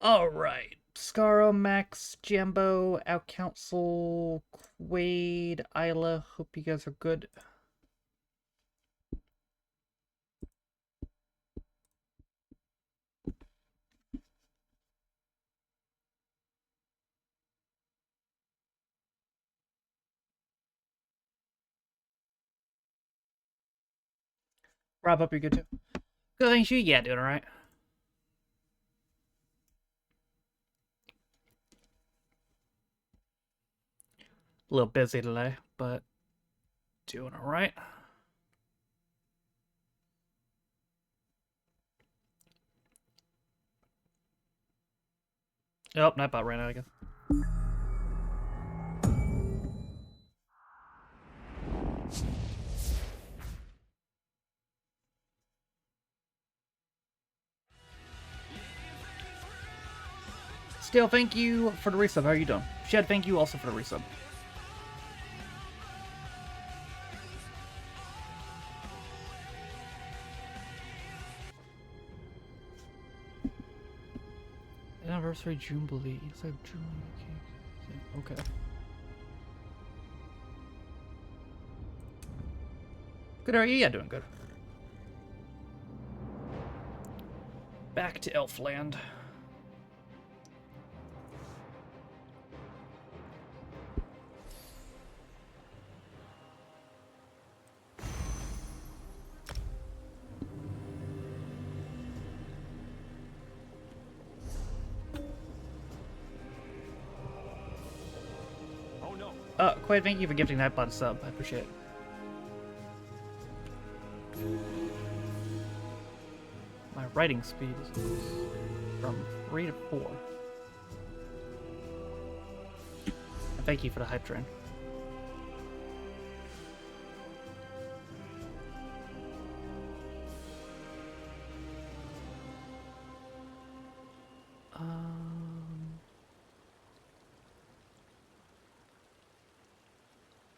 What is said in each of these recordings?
Alright. Scaro, Max, Jambo, Out Council, Quaid, Isla. Hope you guys are good. Rob, hope you're good too. Good, thanks you. Yeah, doing alright. A little busy today, but doing alright. Oh, Nightbot ran out again. Still, thank you for the resub. How are you doing? Shed, thank you also for the resub. Anniversary Jubilee. It's like Jubilee. Okay. Good, how are you? Yeah, doing good. Back to Elfland. Quite thank you for gifting that bot sub. I appreciate it. My writing speed is from 3 to 4. And thank you for the hype train.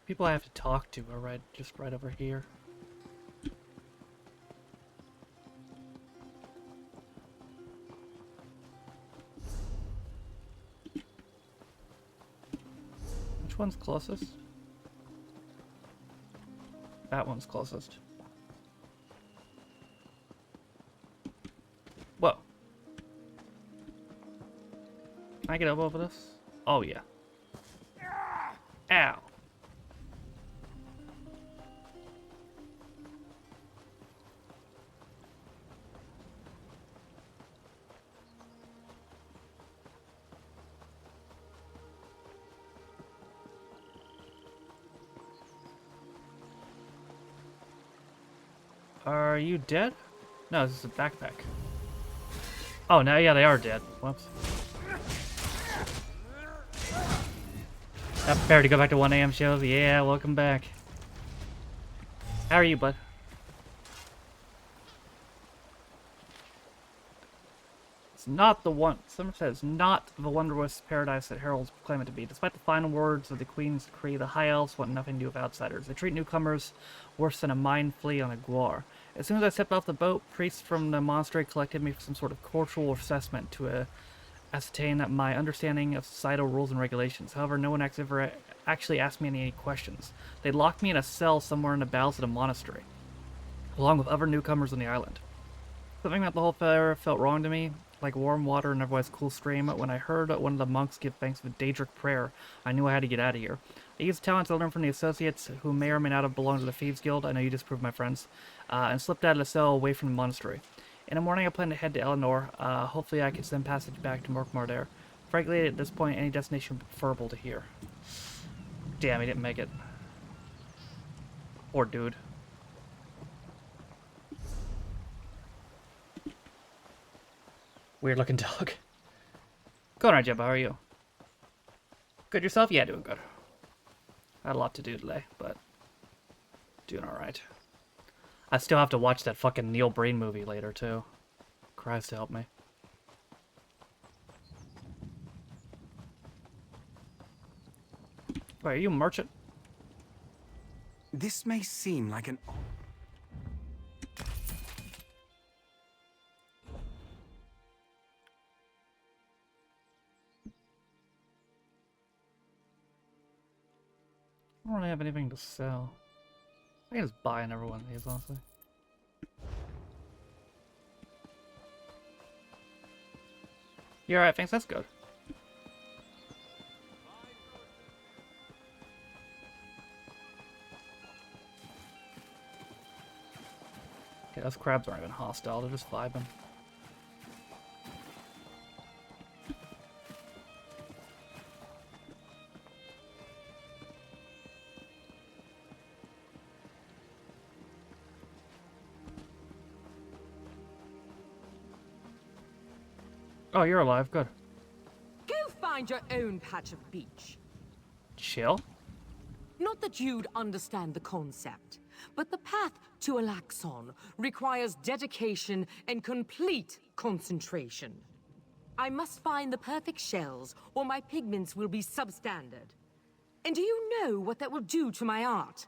People I have to talk to are just right over here. Which one's closest? That one's closest. Whoa. Can I get up over this? Oh, yeah. Ow. Are you dead? No, this is a backpack. Oh, no, yeah, they are dead. Whoops. Not prepared to go back to 1 a.m. shows? Yeah, welcome back. How are you, bud? It's not the one. Someone says not the wondrous paradise that heralds proclaim it to be. Despite the final words of the Queen's decree, the High Elves want nothing to do with outsiders. They treat newcomers worse than a mind flea on a guar. As soon as I stepped off the boat, priests from the monastery collected me for some sort of cultural assessment to ascertain that my understanding of societal rules and regulations. However, no one ever actually asked me any questions. They locked me in a cell somewhere in the bowels of the monastery, along with other newcomers on the island. Something about the whole affair felt wrong to me, like warm water in an otherwise cool stream. When I heard one of the monks give thanks with Daedric prayer, I knew I had to get out of here. I used talents I learned from the associates, who may or may not have belonged to the Thieves Guild. I know you disproved my friends, and slipped out of the cell away from the monastery. In the morning, I plan to head to Eleanor. Hopefully, I can send passage back to Morkmar there. Frankly, at this point, any destination would be preferable to here. Damn, he didn't make it. Poor dude. Weird looking dog. Going on, Jebba, how are you? Good yourself? Yeah, doing good. Had a lot to do today, but doing alright. I still have to watch that fucking Neil Breen movie later, too. Christ help me. Wait, are you a merchant? This may seem like an... don't really have anything to sell. I can just buy another one of these, honestly. You're alright, thanks, that's good. Okay, those crabs aren't even hostile, they're just vibing. Oh, you're alive, good. Go find your own patch of beach. Chill? Not that you'd understand the concept, but the path to Alaxon requires dedication and complete concentration. I must find the perfect shells, or my pigments will be substandard. And do you know what that will do to my art?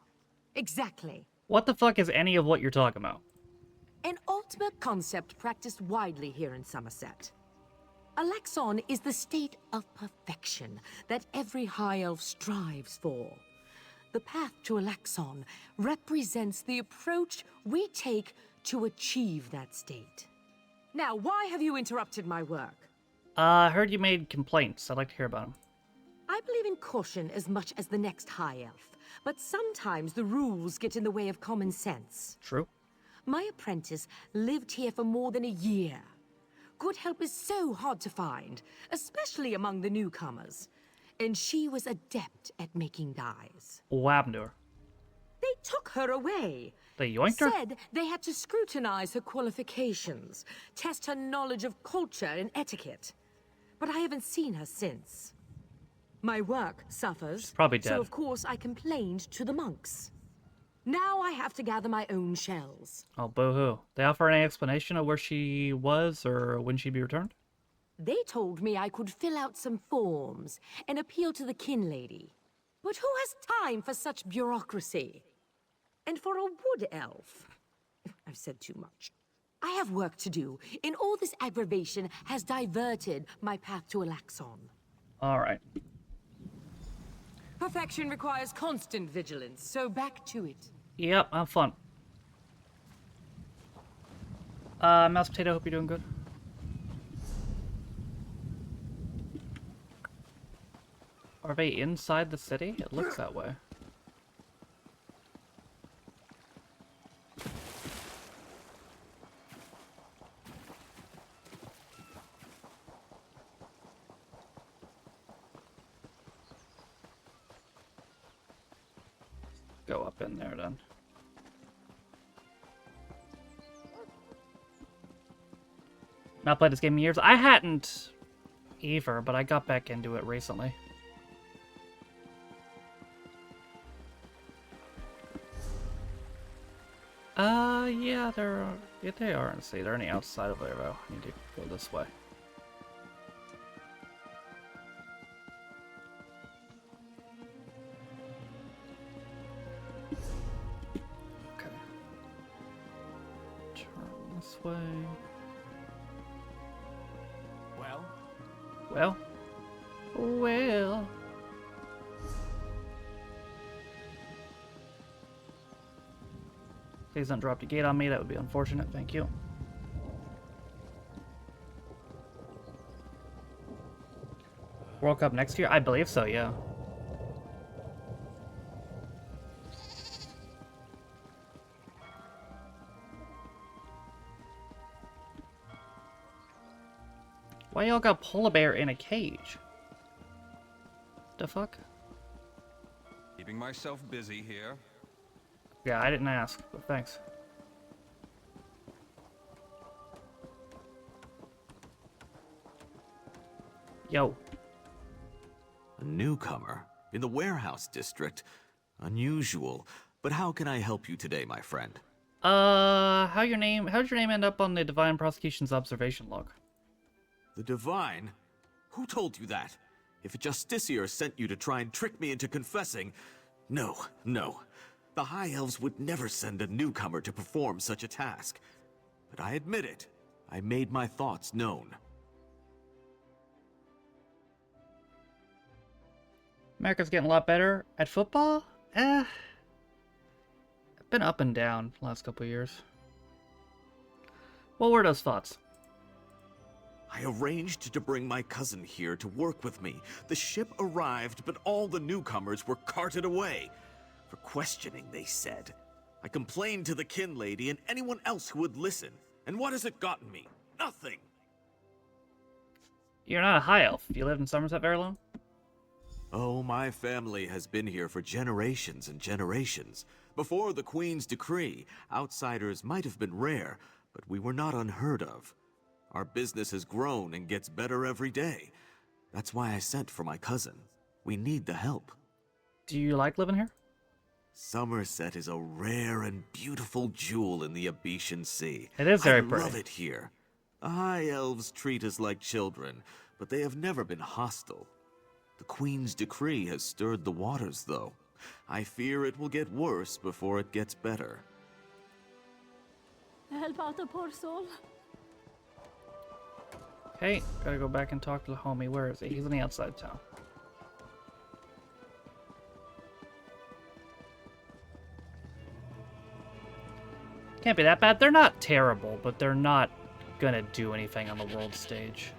Exactly. What the fuck is any of what you're talking about? An ultimate concept practiced widely here in Somerset. Alaxon is the state of perfection that every high elf strives for. The path to Alaxon represents the approach we take to achieve that state. Now, why have you interrupted my work? I heard you made complaints. I'd like to hear about them. I believe in caution as much as the next high elf, but sometimes the rules get in the way of common sense. True. My apprentice lived here for more than a year. Good help is so hard to find, especially among the newcomers. And she was adept at making dyes. What happened to her? They took her away. They yoinked her? Said they had to scrutinize her qualifications, test her knowledge of culture and etiquette. But I haven't seen her since. My work suffers. She's probably dead. So of course I complained to the monks. Now I have to gather my own shells. Oh, boo-hoo. They offer any explanation of where she was or when she'd be returned? They told me I could fill out some forms and appeal to the kin lady. But who has time for such bureaucracy? And for a wood elf? I've said too much. I have work to do, and all this aggravation has diverted my path to Alaxon. Alright. Perfection requires constant vigilance, so back to it. Yep, have fun. Mouse Potato, hope you're doing good. Are they inside the city? It looks that way. Go up in there then. Not played this game in years. I hadn't either, but I got back into it recently. Yeah, they are in sea. They're on the outside of there, though. I need to go this way. Okay. Turn this way. Well? Well. Please don't drop the gate on me, that would be unfortunate, thank you. World Cup next year? I believe so, yeah. Why y'all got polar bear in a cage? The fuck? Keeping myself busy here. Yeah, I didn't ask, but thanks. Yo. A newcomer in the warehouse district. Unusual. But how can I help you today, my friend? How'd your name end up on the Divine Prosecution's observation log? The Divine? Who told you that? If a Justiciar sent you to try and trick me into confessing... No. The High Elves would never send a newcomer to perform such a task. But I admit it. I made my thoughts known. America's getting a lot better at football? I've been up and down the last couple of years. What were those thoughts? I arranged to bring my cousin here to work with me. The ship arrived, but all the newcomers were carted away. For questioning, they said. I complained to the kin lady and anyone else who would listen. And what has it gotten me? Nothing. You're not a high elf. You lived in Somerset very long? Oh, my family has been here for generations and generations. Before the Queen's decree, outsiders might have been rare, but we were not unheard of. Our business has grown and gets better every day. That's why I sent for my cousin. We need the help. Do you like living here? Somerset is a rare and beautiful jewel in the Abetian Sea. It is very I pretty. love it here. The High Elves treat us like children, but they have never been hostile. The Queen's decree has stirred the waters, though. I fear it will get worse before it gets better. Help out the poor soul. Okay, gotta go back and talk to the homie. Where is he? He's on the outside of town. Can't be that bad. They're not terrible, but they're not gonna do anything on the world stage.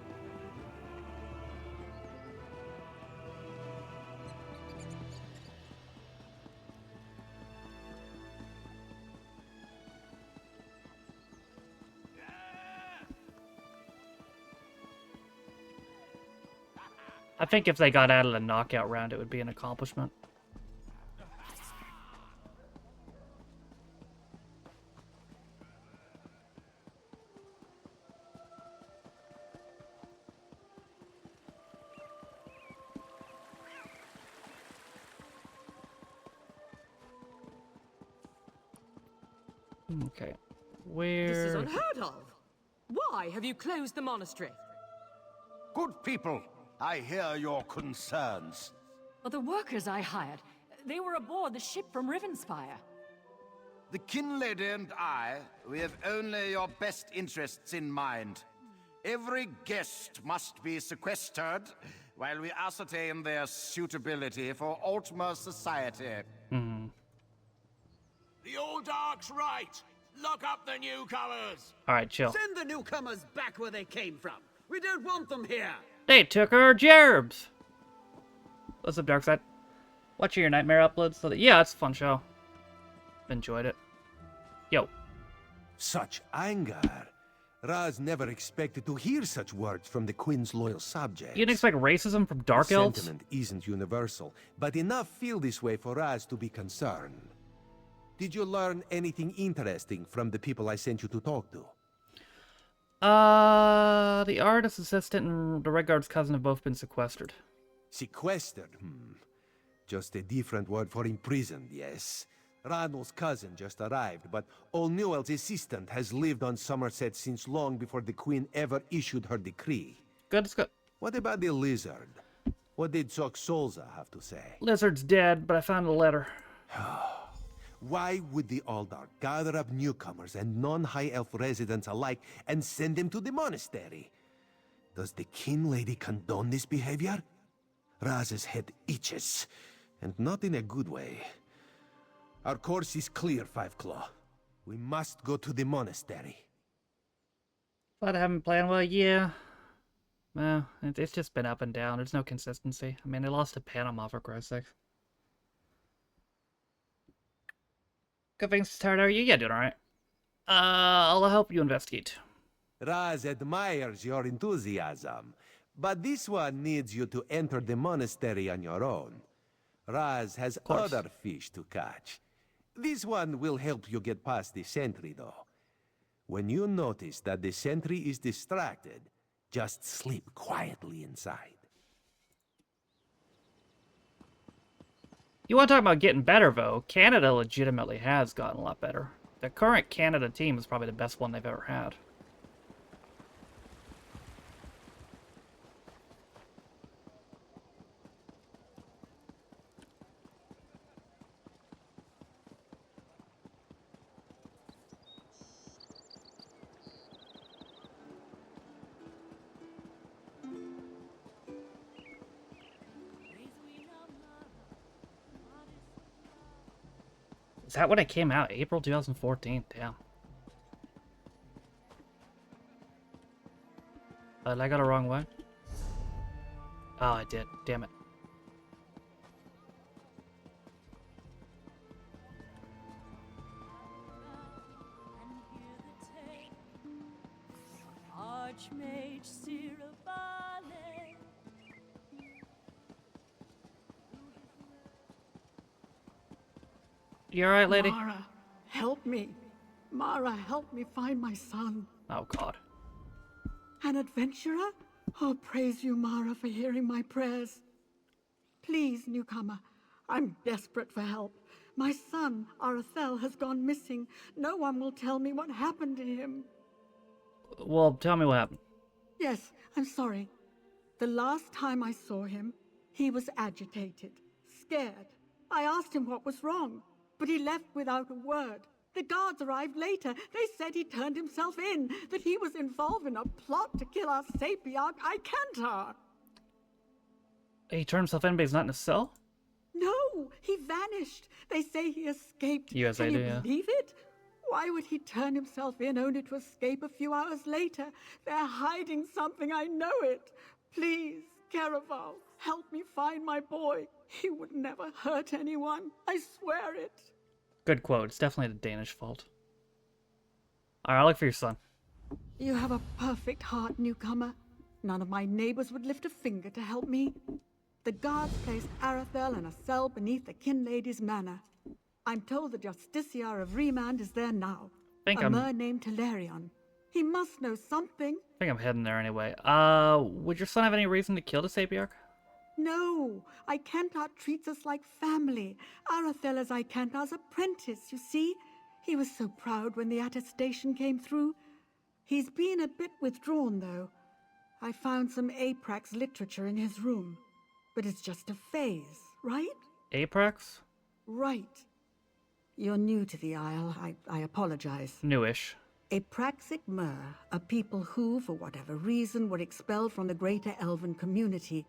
I think if they got out of the knockout round, it would be an accomplishment. Okay, where... This is unheard of. Why have you closed the monastery? Good people, I hear your concerns. Well, the workers I hired, they were aboard the ship from Rivenspire. The kin lady and I, we have only your best interests in mind. Every guest must be sequestered while we ascertain their suitability for Altmer society. The old dark's right. Lock up the newcomers. Alright, chill. Send the newcomers back where they came from. We don't want them here. They took our gerbs! What's up, Darkseid? Watching your Nightmare uploads? So that, yeah, it's a fun show. Enjoyed it. Yo. Such anger. Raz never expected to hear such words from the Queen's loyal subjects. You didn't expect racism from Dark Elves? Sentiment isn't universal, but enough feel this way for Raz to be concerned. Did you learn anything interesting from the people I sent you to talk to? The artist assistant and the Red Guard's cousin have both been sequestered. Sequestered, Just a different word for imprisoned, yes. Ranul's cousin just arrived, but O'Newell's assistant has lived on Somerset since long before the Queen ever issued her decree. Good, it's good. What about the lizard? What did Sok Solza have to say? Lizard's dead, but I found a letter. Why would the Aldar gather up newcomers and non-High Elf residents alike and send them to the monastery? Does the kin lady condone this behavior? Raz's head itches, and not in a good way. Our course is clear, Five Claw. We must go to the monastery. But I haven't planned well, yeah. Well, it's just been up and down. There's no consistency. I mean, they lost to Panama, for Christ's sake. Good things tired are you? Yeah, doing alright. I'll help you investigate. Raz admires your enthusiasm, but this one needs you to enter the monastery on your own. Raz has other fish to catch. This one will help you get past the sentry, though. When you notice that the sentry is distracted, just sleep quietly inside. You want to talk about getting better, though? Canada legitimately has gotten a lot better. The current Canada team is probably the best one they've ever had. Is that when it came out? April 2014. Damn. I got it wrong way. Oh, I did. Damn it. Archmage Cirabale. You alright, lady? Mara, help me. Mara, help me find my son. Oh, God. An adventurer? Oh, praise you, Mara, for hearing my prayers. Please, newcomer, I'm desperate for help. My son, Arathel, has gone missing. No one will tell me what happened to him. Well, tell me what happened. Yes, I'm sorry. The last time I saw him, he was agitated, scared. I asked him what was wrong, but he left without a word. The guards arrived later. They said he turned himself in, that he was involved in a plot to kill our sapiarch, Icantar. He turned himself in, but he's not in a cell? No, he vanished. They say he escaped. Yes, Can I you do, yeah. believe it? Why would he turn himself in only to escape a few hours later? They're hiding something, I know it. Please, Caraval, help me find my boy. He would never hurt anyone. I swear it. Good quote. It's definitely the Danish fault. Alright, I'll look for your son. You have a perfect heart, newcomer. None of my neighbors would lift a finger to help me. The guards placed Arathel in a cell beneath the Kin Lady's manor. I'm told the Justiciar of Remand is there now. A mer named Telerion. He must know something. I think I'm heading there anyway. Would your son have any reason to kill the Sapiarch? No, Icantar treats us like family. Arathel is Icantar's apprentice, you see? He was so proud when the attestation came through. He's been a bit withdrawn, though. I found some Aprax literature in his room. But it's just a phase, right? Aprax? Right. You're new to the Isle. I apologize. Newish. Apraxic Mer, a people who, for whatever reason, were expelled from the greater elven community.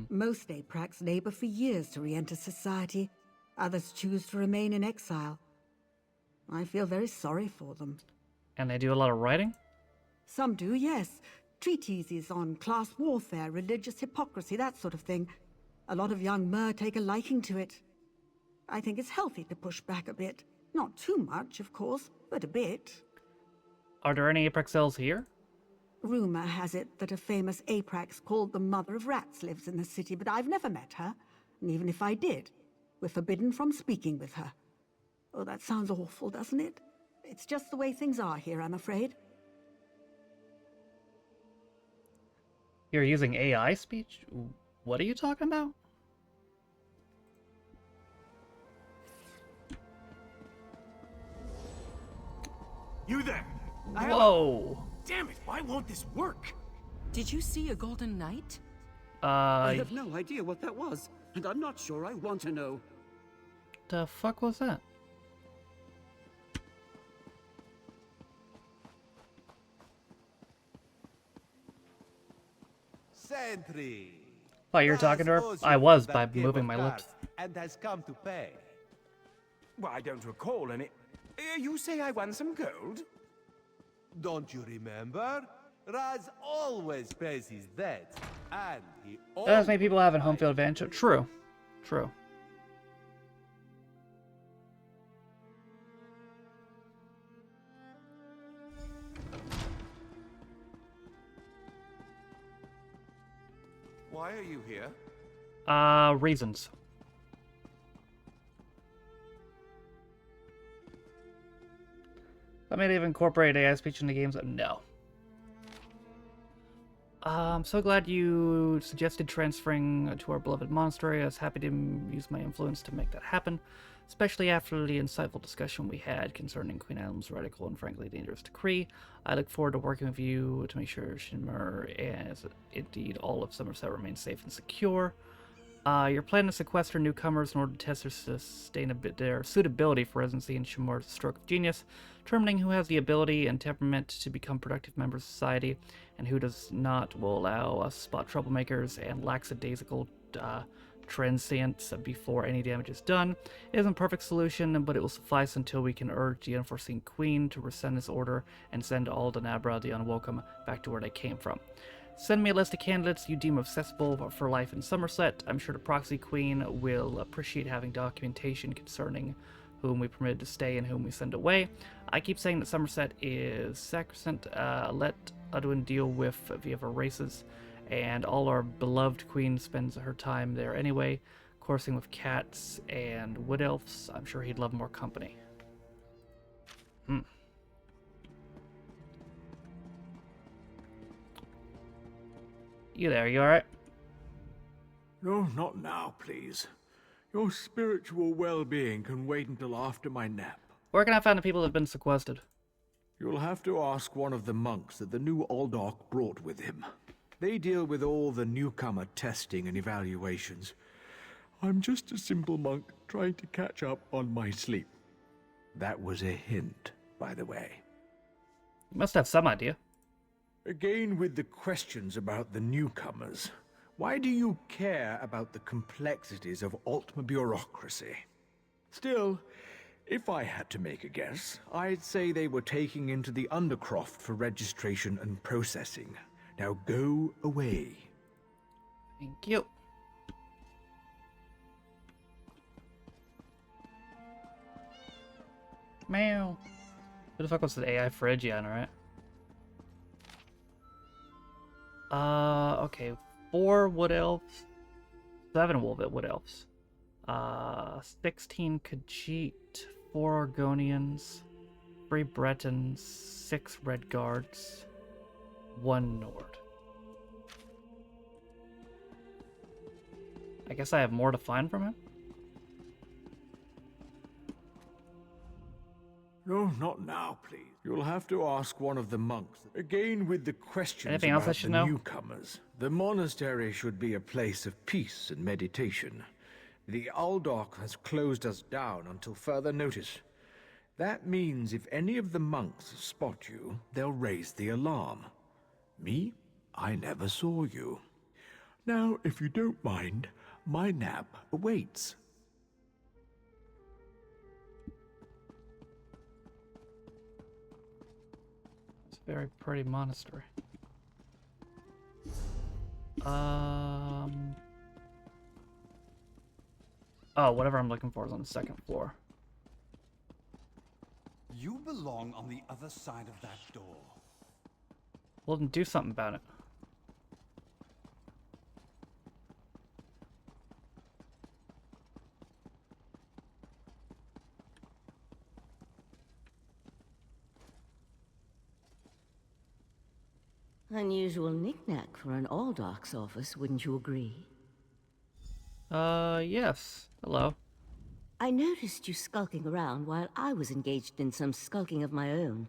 Most Aprax labor for years to re-enter society. Others choose to remain in exile. I feel very sorry for them. And they do a lot of writing? Some do, yes. Treatises on class warfare, religious hypocrisy, that sort of thing. A lot of young Mer take a liking to it. I think it's healthy to push back a bit. Not too much, of course, but a bit. Are there any Aprax cells here? Rumor has it that a famous Aprax called the Mother of Rats lives in the city, but I've never met her. And even if I did, we're forbidden from speaking with her. Oh, that sounds awful, doesn't it? It's just the way things are here, I'm afraid. You're using AI speech? What are you talking about? You there? Whoa! Damn it, why won't this work? Did you see a golden knight? I have no idea what that was, and I'm not sure I want to know. The fuck was that? Sentry. Oh, you were talking to her? I was, by moving my lips. And has come to pay. Well, I don't recall any. You say I won some gold? Don't you remember? Raz always pays his debts, and he Does make people have a home field advantage. True. True. Why are you here? Reasons. I may have incorporated AI speech into games. No. I'm so glad you suggested transferring to our beloved monastery. I was happy to use my influence to make that happen, especially after the insightful discussion we had concerning Queen Adam's radical and frankly dangerous decree. I look forward to working with you to make sure Shinmer and indeed all of Somerset remain safe and secure. Your plan to sequester newcomers in order to test their suitability for residency in Shimor is a stroke of genius, determining who has the ability and temperament to become productive members of society, and who does not will allow us to spot troublemakers and lackadaisical transience before any damage is done. It isn't a perfect solution, but it will suffice until we can urge the unforeseen queen to rescind this order and send all the Nabra the Unwelcome back to where they came from. Send me a list of candidates you deem accessible for life in Somerset. I'm sure the proxy queen will appreciate having documentation concerning whom we permitted to stay and whom we send away. I keep saying that Somerset is sacrosanct. Let Udwin deal with via her races, and all our beloved queen spends her time there anyway, coursing with cats and wood elves. I'm sure he'd love more company. You there, you alright? No, not now, please. Your spiritual well-being can wait until after my nap. Where can I find the people that have been sequestered? You'll have to ask one of the monks that the new Aldorc brought with him. They deal with all the newcomer testing and evaluations. I'm just a simple monk trying to catch up on my sleep. That was a hint, by the way. You must have some idea. Again with the questions about the newcomers. Why do you care about the complexities of Altma bureaucracy? Still, if I had to make a guess, I'd say they were taking into the Undercroft for registration and processing. Now go away. Thank you. Meow. Who the fuck was the AI for Edgian, right? Okay. 4 wood elves. 7 wood elves. 16 Khajiit. 4 Argonians. 3 Bretons. 6 Red Guards. 1 Nord. I guess I have more to find from him? No, not now, please. You'll have to ask one of the monks. Again with the questions Anything else I about should the know? newcomers. The monastery should be a place of peace and meditation. The Aldorc has closed us down until further notice. That means if any of the monks spot you, they'll raise the alarm. Me? I never saw you. Now, if you don't mind, my nap awaits. It's a very pretty monastery. Oh, whatever I'm looking for is on the 2nd floor. You belong on the other side of that door. Well, then do something about it. Unusual knick-knack for an Aldorc's office, wouldn't you agree? Yes. Hello. I noticed you skulking around while I was engaged in some skulking of my own.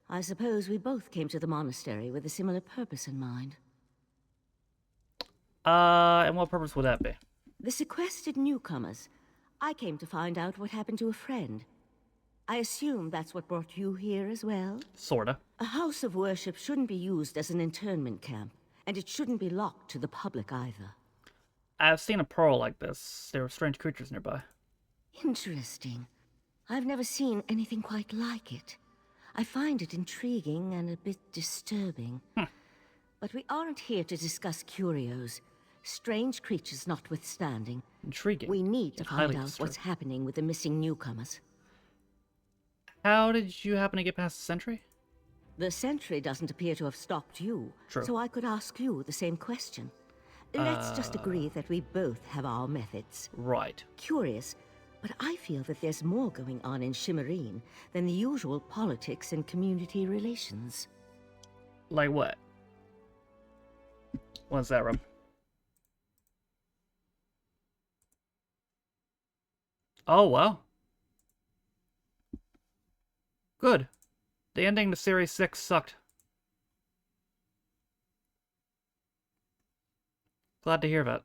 I suppose we both came to the monastery with a similar purpose in mind. And what purpose would that be? The sequestered newcomers. I came to find out what happened to a friend. I assume that's what brought you here as well? Sorta. A house of worship shouldn't be used as an internment camp, and it shouldn't be locked to the public either. I've seen a pearl like this. There were strange creatures nearby. Interesting. I've never seen anything quite like it. I find it intriguing and a bit disturbing. But we aren't here to discuss curios. Strange creatures notwithstanding. Intriguing. We need to find Highly out what's happening with the missing newcomers. How did you happen to get past the sentry? The sentry doesn't appear to have stopped you, True. so I could ask you the same question. Let's just agree that we both have our methods. Right. Curious, but I feel that there's more going on in Shimmerine than the usual politics and community relations. Like what? What's that, Rob? Oh, well. Good. The ending to Series 6 sucked. Glad to hear that.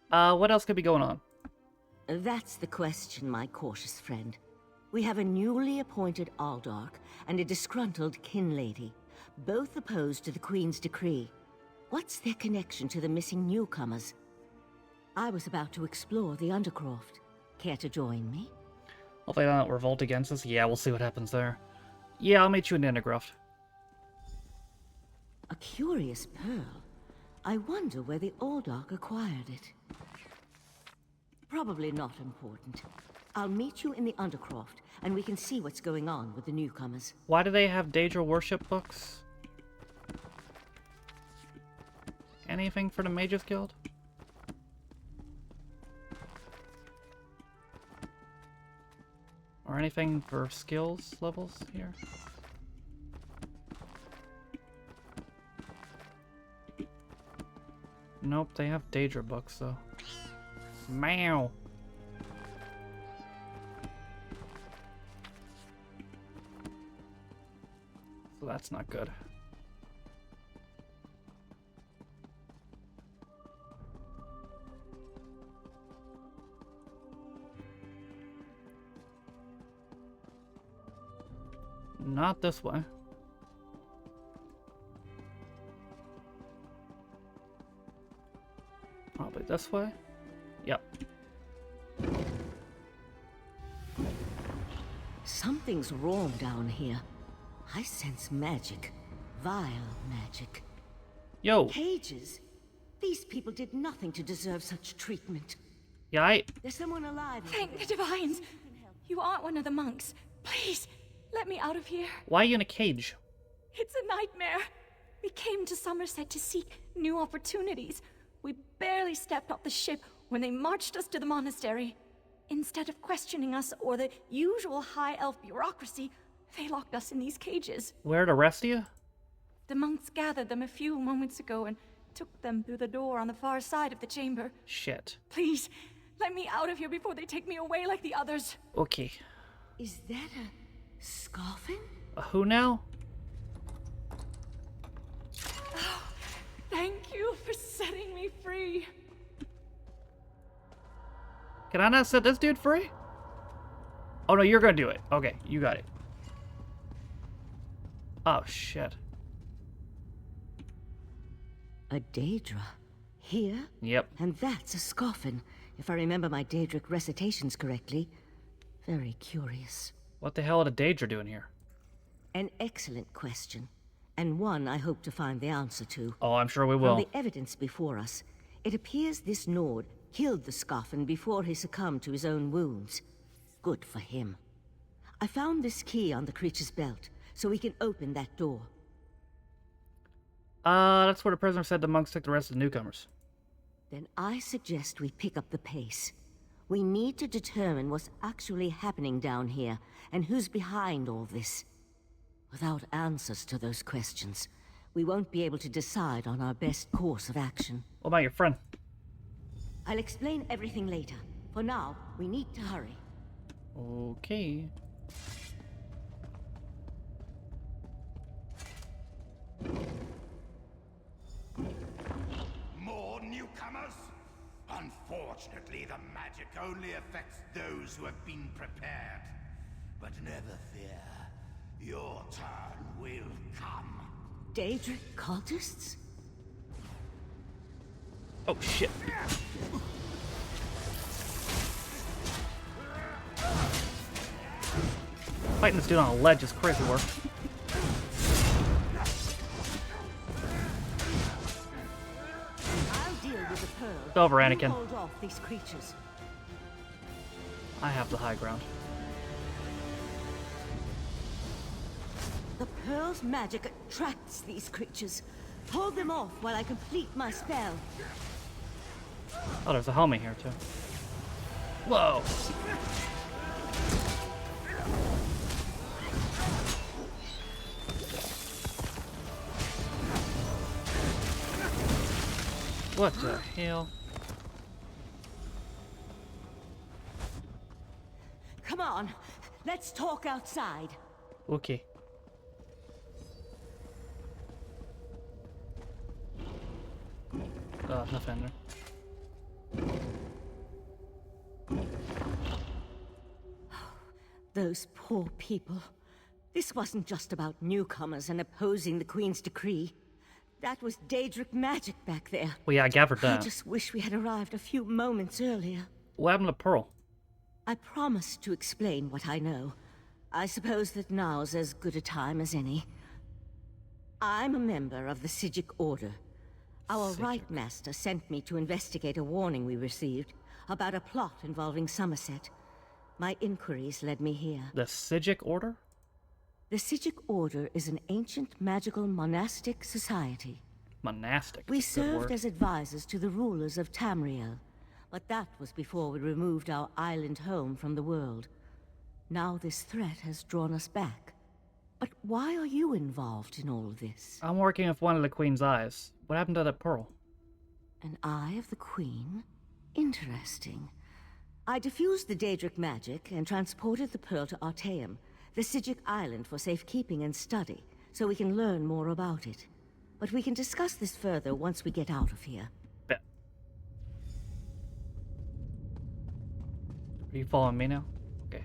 What else could be going on? That's the question, my cautious friend. We have a newly appointed Aldarch and a disgruntled kin lady, both opposed to the Queen's decree. What's their connection to the missing newcomers? I was about to explore the Undercroft. Care to join me? Hopefully they don't revolt against us. Yeah, we'll see what happens there. Yeah, I'll meet you in the Undercroft. A curious pearl. I wonder where the Aldarch acquired it. Probably not important. I'll meet you in the Undercroft, and we can see what's going on with the newcomers. Why do they have Daedra worship books? Anything for the Mages Guild? Or anything for skills levels here? Nope, they have Daedra books though. Meow. So that's not good. Not this way. Probably this way. Yep. Something's wrong down here. I sense magic. Vile magic. Yo. Cages? These people did nothing to deserve such treatment. Yeah, There's someone alive. Thank the Divines! You aren't one of the monks. Please, let me out of here. Why are you in a cage? It's a nightmare. We came to Somerset to seek new opportunities. We barely stepped off the ship when they marched us to the monastery. Instead of questioning us or the usual high elf bureaucracy, they locked us in these cages. Where to arrest you? The monks gathered them a few moments ago and took them through the door on the far side of the chamber. Shit. Please, let me out of here before they take me away like the others. Okay. Is that a scoffin? A who now? Oh, thank you for setting me free. Can I not set this dude free? Oh no, you're gonna do it. Okay, you got it. Oh shit. A Daedra? Here? Yep. And that's a scoffin, if I remember my Daedric recitations correctly. Very curious. What the hell are the Daedra doing here? An excellent question, and one I hope to find the answer to. Oh, I'm sure we will. From the evidence before us, it appears this Nord killed the Scoffin before he succumbed to his own wounds. Good for him. I found this key on the creature's belt, so we can open that door. That's where the prisoner said the monks took the rest of the newcomers. Then I suggest we pick up the pace. We need to determine what's actually happening down here, and who's behind all this. Without answers to those questions, we won't be able to decide on our best course of action. What about your friend? I'll explain everything later. For now, we need to hurry. Okay. More newcomers? Unfortunately, the magic only affects those who have been prepared. But never fear. Your turn will come. Daedric cultists? Oh shit. Fighting this dude on a ledge is crazy work. I'll deal with the pearl. It's over, You Anakin. hold off these creatures. I have the high ground. The pearl's magic attracts these creatures. Hold them off while I complete my spell. Oh, there's a helmet here too. Whoa. What the hell? Come on, let's talk outside. Okay. Nothing there. those poor people. This wasn't just about newcomers and opposing the Queen's decree. That was Daedric magic back there. Well, yeah, I gathered that. I just wish we had arrived a few moments earlier. What happened to Pearl? I promised to explain what I know. I suppose that now's as good a time as any. I'm a member of the Sijic Order. Our Right Master sent me to investigate a warning we received about a plot involving Somerset. My inquiries led me here. The Sijic Order? The Sijic Order is an ancient magical monastic society. Monastic? We served as advisors to the rulers of Tamriel, but that was before we removed our island home from the world. Now this threat has drawn us back. But why are you involved in all of this? I'm working with one of the Queen's eyes. What happened to that pearl? An eye of the Queen? Interesting. I diffused the Daedric magic and transported the pearl to Artaeum, the Sijic island, for safekeeping and study, so we can learn more about it. But we can discuss this further once we get out of here. Bet. Are you following me now? Okay.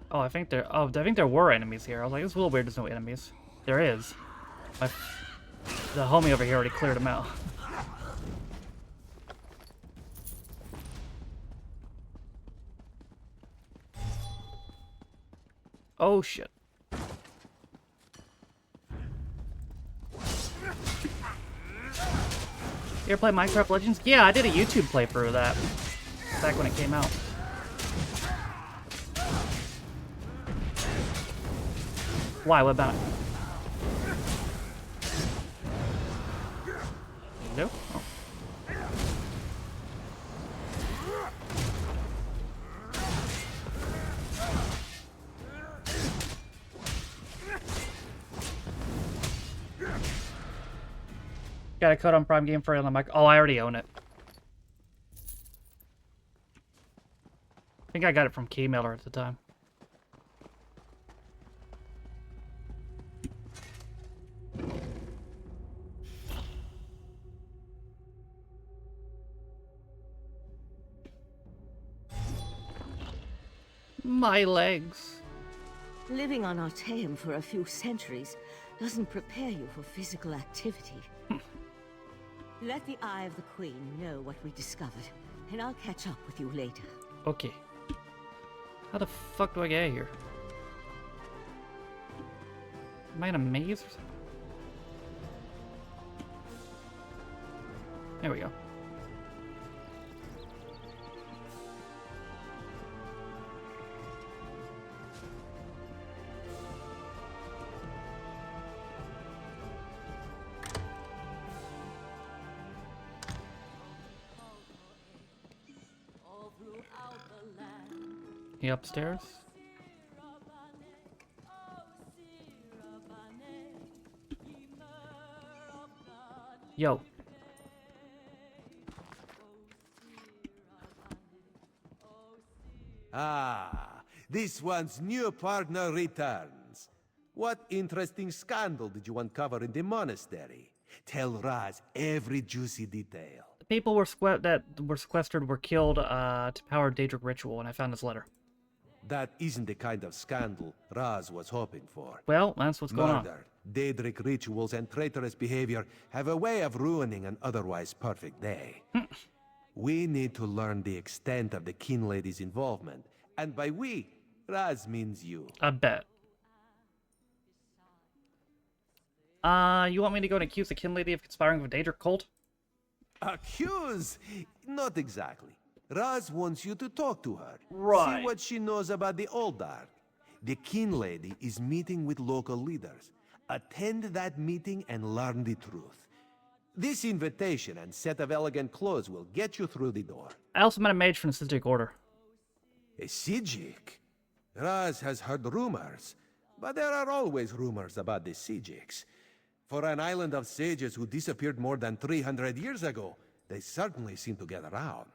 Oh, I think there were enemies here. I was like, it's a little weird there's no enemies. There is. The homie over here already cleared them out. Oh shit. You ever play Minecraft Legends? Yeah, I did a YouTube playthrough of that back when it came out. Why? What about it? No? Oh. Got a code on Prime Game for it on the mic. Oh, I already own it. I think I got it from Keymailer at the time. My legs. Living on Artaeum for a few centuries doesn't prepare you for physical activity. Let the Eye of the Queen know what we discovered, and I'll catch up with you later. Okay. How the fuck do I get out of here? Am I in a maze or something? There we go. He upstairs? Yo. Ah, this one's new partner returns. What interesting scandal did you uncover in the monastery? Tell Raz every juicy detail. The people that were sequestered were killed to power Daedric ritual, and I found this letter. That isn't the kind of scandal Raz was hoping for. Well, that's what's going on. Murder, Daedric rituals, and traitorous behavior have a way of ruining an otherwise perfect day. We need to learn the extent of the Kin Lady's involvement. And by we, Raz means you. I bet. You want me to go and accuse the Kin Lady of conspiring with a Daedric cult? Accuse? Not exactly. Raz wants you to talk to her. Right. See what she knows about the Oldark. The Kin Lady is meeting with local leaders. Attend that meeting and learn the truth. This invitation and set of elegant clothes will get you through the door. I also met a mage from the Sijic Order. A Sijic? Raz has heard rumors, but there are always rumors about the Sijics. For an island of sages who disappeared more than 300 years ago, they certainly seem to get around.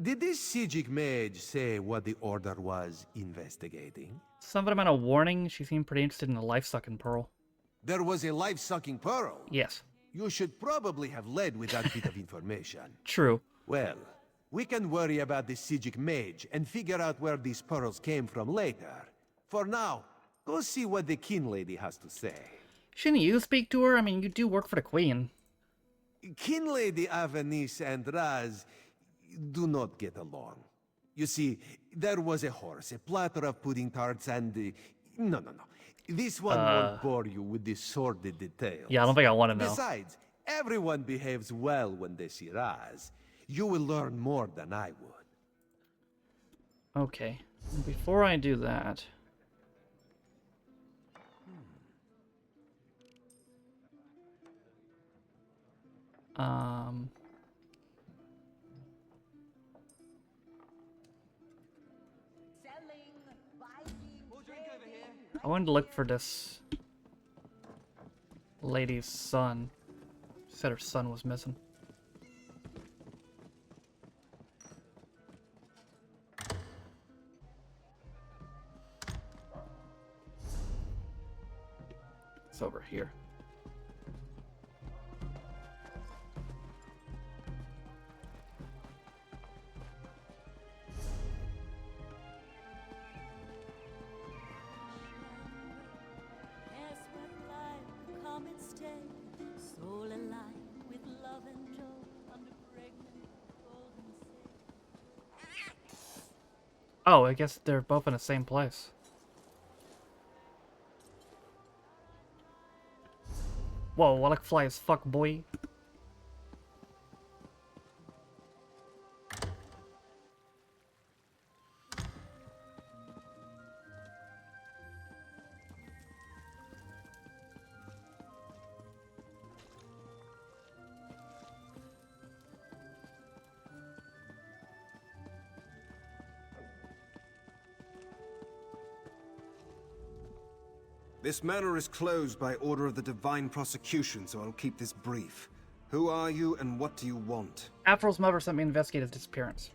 Did this Sijic mage say what the Order was investigating? Something about a warning. She seemed pretty interested in the life-sucking pearl. There was a life-sucking pearl? Yes. You should probably have led with that bit of information. True. Well, we can worry about the Sijic mage and figure out where these pearls came from later. For now, go see what the kin lady has to say. Shouldn't you speak to her? I mean, you do work for the queen. Kin lady Avenice and Raz do not get along. You see, there was a horse, a platter of pudding tarts, and... No. This one won't bore you with the sordid details. Yeah, I don't think I want to know. Besides, everyone behaves well when they see Raz. You will learn more than I would. Okay. Before I do that... I wanted to look for this lady's son. She said her son was missing. It's over here. Oh, I guess they're both in the same place. Whoa, I like fly as fuck, boy. This manor is closed by order of the Divine Prosecution, so I'll keep this brief. Who are you, and what do you want? Afro's mother sent me to investigate his disappearance.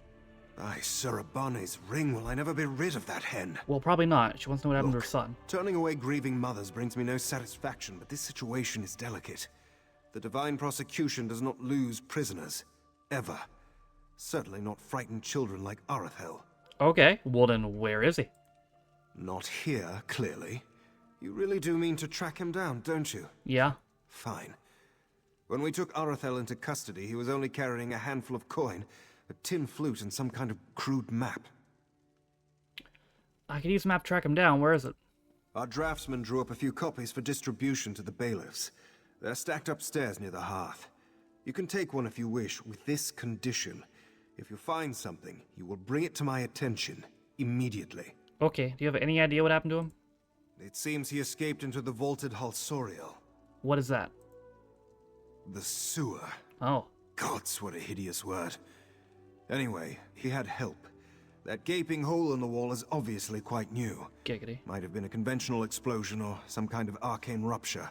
Aye, Surabane's ring. Will I never be rid of that hen? Well, probably not. She wants to know what happened to her son. Turning away grieving mothers brings me no satisfaction, but this situation is delicate. The Divine Prosecution does not lose prisoners. Ever. Certainly not frightened children like Arathel. Okay, well then where is he? Not here, clearly. You really do mean to track him down, don't you? Yeah. Fine. When we took Arathel into custody, he was only carrying a handful of coin, a tin flute, and some kind of crude map. I could use a map to track him down. Where is it? Our draftsman drew up a few copies for distribution to the bailiffs. They're stacked upstairs near the hearth. You can take one if you wish, with this condition. If you find something, you will bring it to my attention, immediately. Okay, do you have any idea what happened to him? It seems he escaped into the vaulted Halsoriel. What is that? The sewer. Oh. Gods, what a hideous word. Anyway, he had help. That gaping hole in the wall is obviously quite new. Giggity. Might have been a conventional explosion or some kind of arcane rupture.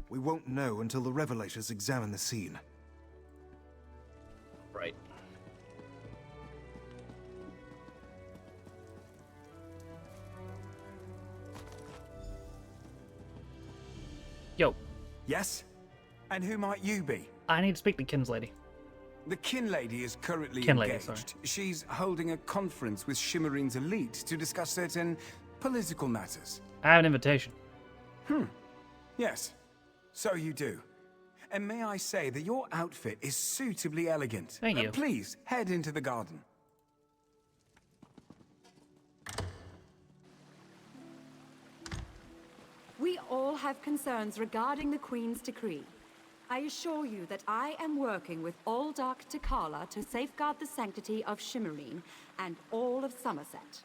We won't know until the revelators examine the scene. Right. Yo. Yes? And who might you be? I need to speak to Kin's lady. The kin lady is currently Kinlady, sorry. engaged. She's holding a conference with Shimmerine's elite to discuss certain political matters. I have an invitation. Yes, so you do. And may I say that your outfit is suitably elegant. Thank you. Please, head into the garden. We all have concerns regarding the Queen's decree. I assure you that I am working with all Dark Takala to safeguard the sanctity of Shimmerine and all of Somerset.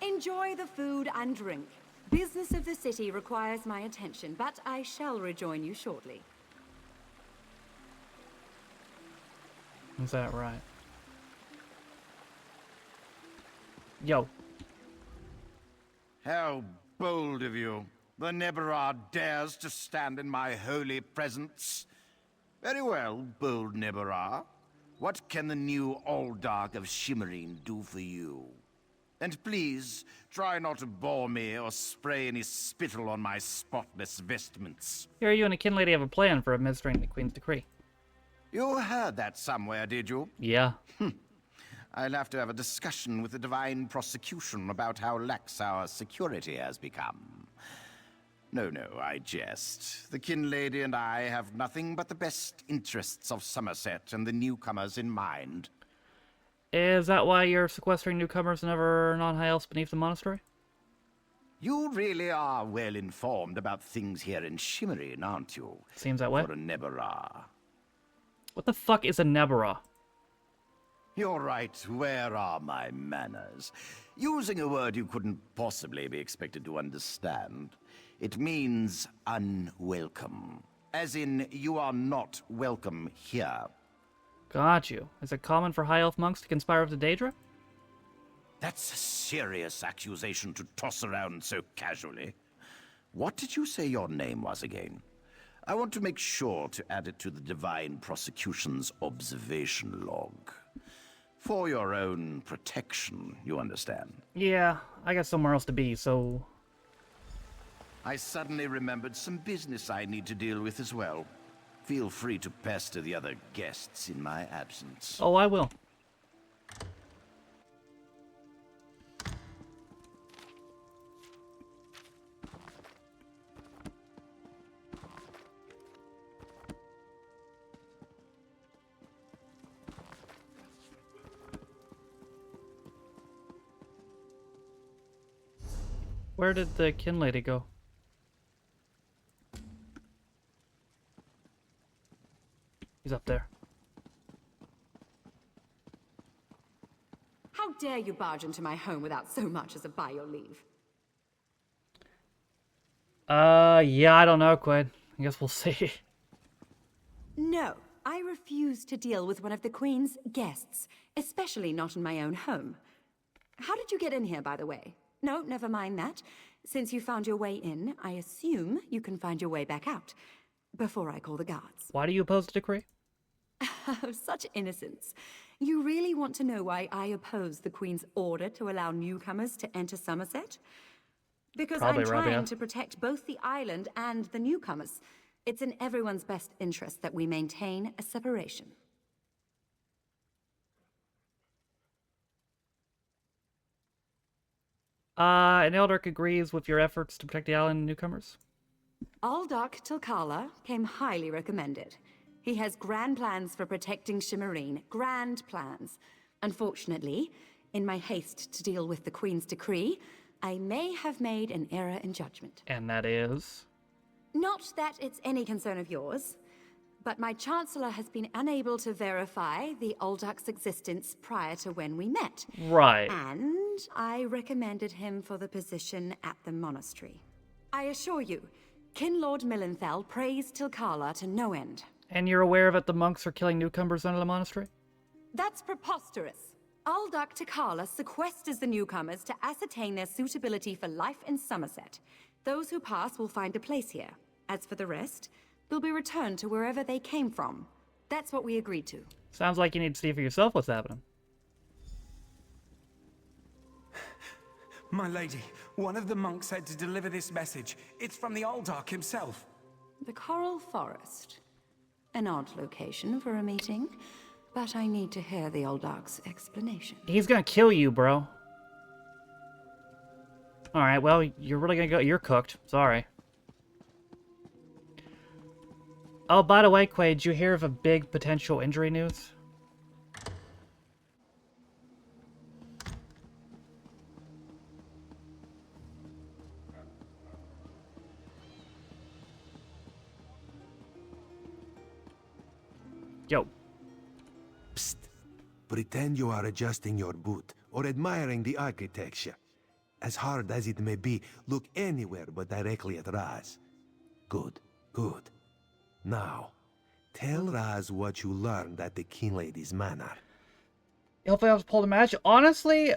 Enjoy the food and drink. Business of the city requires my attention, but I shall rejoin you shortly. Is that right? Yo. How bold of you. The Neberard dares to stand in my holy presence. Very well, bold Neberard. What can the new Aldark of Shimmerine do for you? And please, try not to bore me or spray any spittle on my spotless vestments. Here you and a kin lady have a plan for administering the Queen's decree. You heard that somewhere, did you? Yeah. I'll have to have a discussion with the Divine Prosecution about how lax our security has become. No, I jest. The kin lady and I have nothing but the best interests of Somerset and the newcomers in mind. Is that why you're sequestering newcomers and other non-high elves beneath the monastery? You really are well informed about things here in Shimmerine, aren't you? Seems that way. For a Nebera. What the fuck is a Nebera? You're right, where are my manners? Using a word you couldn't possibly be expected to understand. It means unwelcome. As in, you are not welcome here. Got you. Is it common for high elf monks to conspire with the Daedra? That's a serious accusation to toss around so casually. What did you say your name was again? I want to make sure to add it to the Divine Prosecution's observation log. For your own protection, you understand? Yeah, I got somewhere else to be, so... I suddenly remembered some business I need to deal with as well. Feel free to pester the other guests in my absence. Oh, I will. Where did the kin lady go? He's up there. How dare you barge into my home without so much as a by your leave? Yeah, I don't know, Quinn. I guess we'll see. No, I refuse to deal with one of the Queen's guests, especially not in my own home. How did you get in here, by the way? No, never mind that. Since you found your way in, I assume you can find your way back out. Before I call the guards. Why do you oppose the decree? Such innocence. You really want to know why I oppose the Queen's order to allow newcomers to enter Somerset? Because Probably I'm right, trying yeah. to protect both the island and the newcomers. It's in everyone's best interest that we maintain a separation. And Eldrick agrees with your efforts to protect the island and newcomers? Aldark Tilkala came highly recommended. He has grand plans for protecting Shimmerine. Grand plans. Unfortunately, in my haste to deal with the Queen's decree, I may have made an error in judgment. And that is? Not that it's any concern of yours, but my Chancellor has been unable to verify the Aldark's existence prior to when we met. Right. And I recommended him for the position at the monastery. I assure you, Kin Lord Millenthal praised Tilkala to no end. And you're aware that the monks are killing newcomers under the monastery? That's preposterous. Aldark Tilkala sequesters the newcomers to ascertain their suitability for life in Somerset. Those who pass will find a place here. As for the rest, they'll be returned to wherever they came from. That's what we agreed to. Sounds like you need to see for yourself what's happening. My lady, one of the monks said to deliver this message. It's from the Aldark himself. The Coral Forest. An odd location for a meeting, but I need to hear the Aldark's explanation. He's gonna kill you, bro. Alright, well, you're really gonna go... You're cooked. Sorry. Oh, by the way, Quaid, did you hear of a big potential injury news? Yo. Psst. Pretend you are adjusting your boot or admiring the architecture. As hard as it may be, look anywhere but directly at Raz. Good, good. Now, tell Raz what you learned at the King Lady's Manor. Hopefully I'll pull the match. Honestly,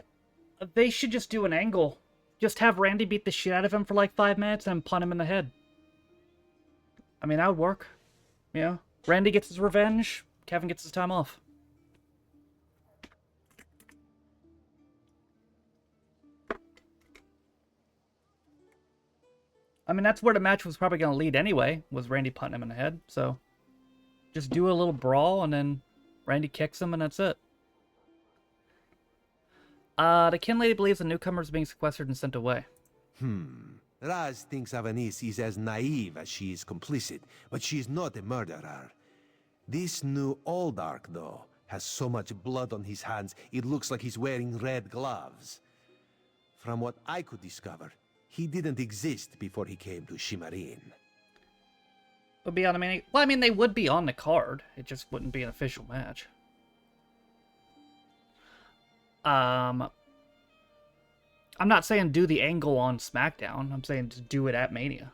they should just do an angle. Just have Randy beat the shit out of him for like 5 minutes and punt him in the head. I mean, that would work. Yeah. Randy gets his revenge, Kevin gets his time off. I mean, that's where the match was probably going to lead anyway, was Randy punting him in the head. So, just do a little brawl, and then Randy kicks him, and that's it. The kin lady believes the newcomer is being sequestered and sent away. Raz thinks Avanis is as naive as she is complicit, but she's not a murderer. This new Oldark, though, has so much blood on his hands, it looks like he's wearing red gloves. From what I could discover, he didn't exist before he came to Shimmerin. Would be on the main. Well, I mean, they would be on the card. It just wouldn't be an official match. I'm not saying do the angle on SmackDown. I'm saying to do it at Mania.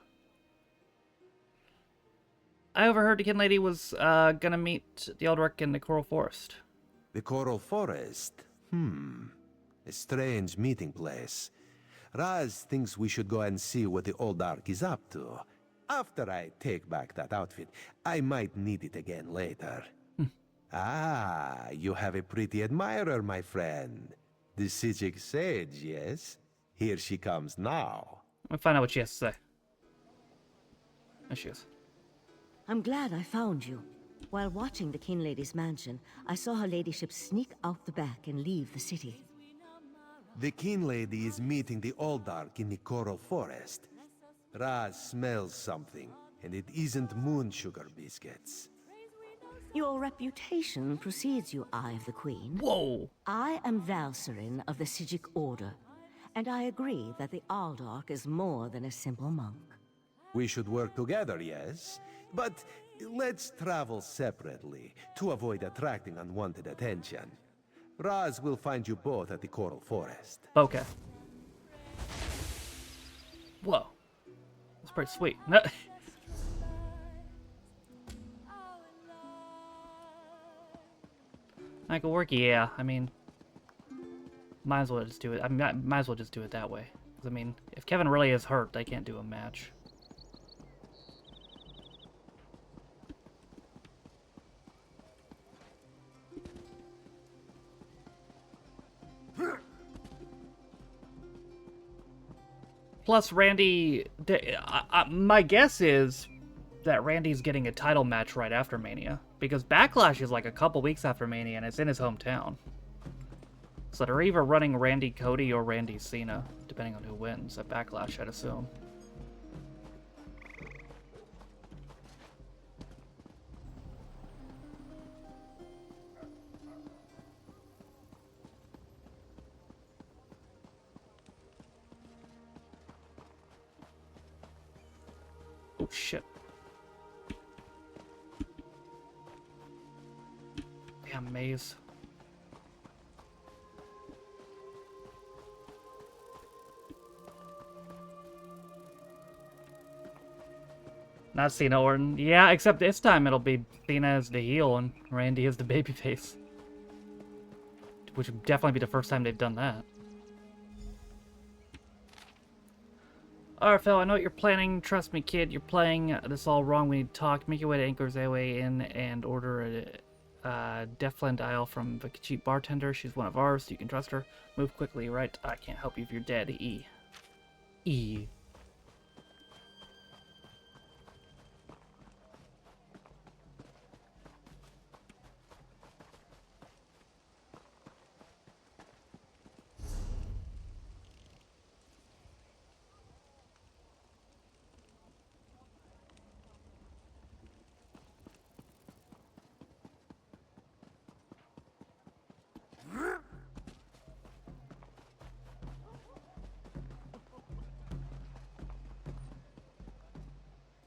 I overheard the kin lady was gonna meet the Eldrick in the Coral Forest. The Coral Forest? A strange meeting place. Raz thinks we should go and see what the Oldark is up to. After I take back that outfit, I might need it again later. Ah, you have a pretty admirer, my friend. The Sijic Sage, yes? Here she comes now. Let me find out what she has to say. There she is. I'm glad I found you. While watching the King Lady's mansion, I saw her ladyship sneak out the back and leave the city. The King Lady is meeting the Oldark in the Coral Forest. Raz smells something, and it isn't moon sugar biscuits. Your reputation precedes you, Eye of the Queen. Whoa! I am Valserin of the Sijic Order, and I agree that the Aldark is more than a simple monk. We should work together, yes? But let's travel separately, to avoid attracting unwanted attention. Raz will find you both at the Coral Forest. Okay. Whoa. That's pretty sweet. Michael work, yeah. I mean, might as well just do it. I mean, might as well just do it that way. 'Cause, I mean, if Kevin really is hurt, they can't do a match. Plus, Randy, my guess is that Randy's getting a title match right after Mania. Because Backlash is like a couple weeks after Mania, and it's in his hometown. So they're either running Randy Cody or Randy Cena, depending on who wins at Backlash, I'd assume. Oh, shit. Damn maze. Not Cena Orton. Yeah, except this time it'll be Cena as the heel and Randy as the babyface. Which would definitely be the first time they've done that. Alright, Phil, I know what you're planning. Trust me, kid, you're playing this all wrong. We need to talk. Make your way to Anchor's Airway Inn and order a Deflin Ale from the cheap bartender. She's one of ours, so you can trust her. Move quickly, right? I can't help you if you're dead. E. E.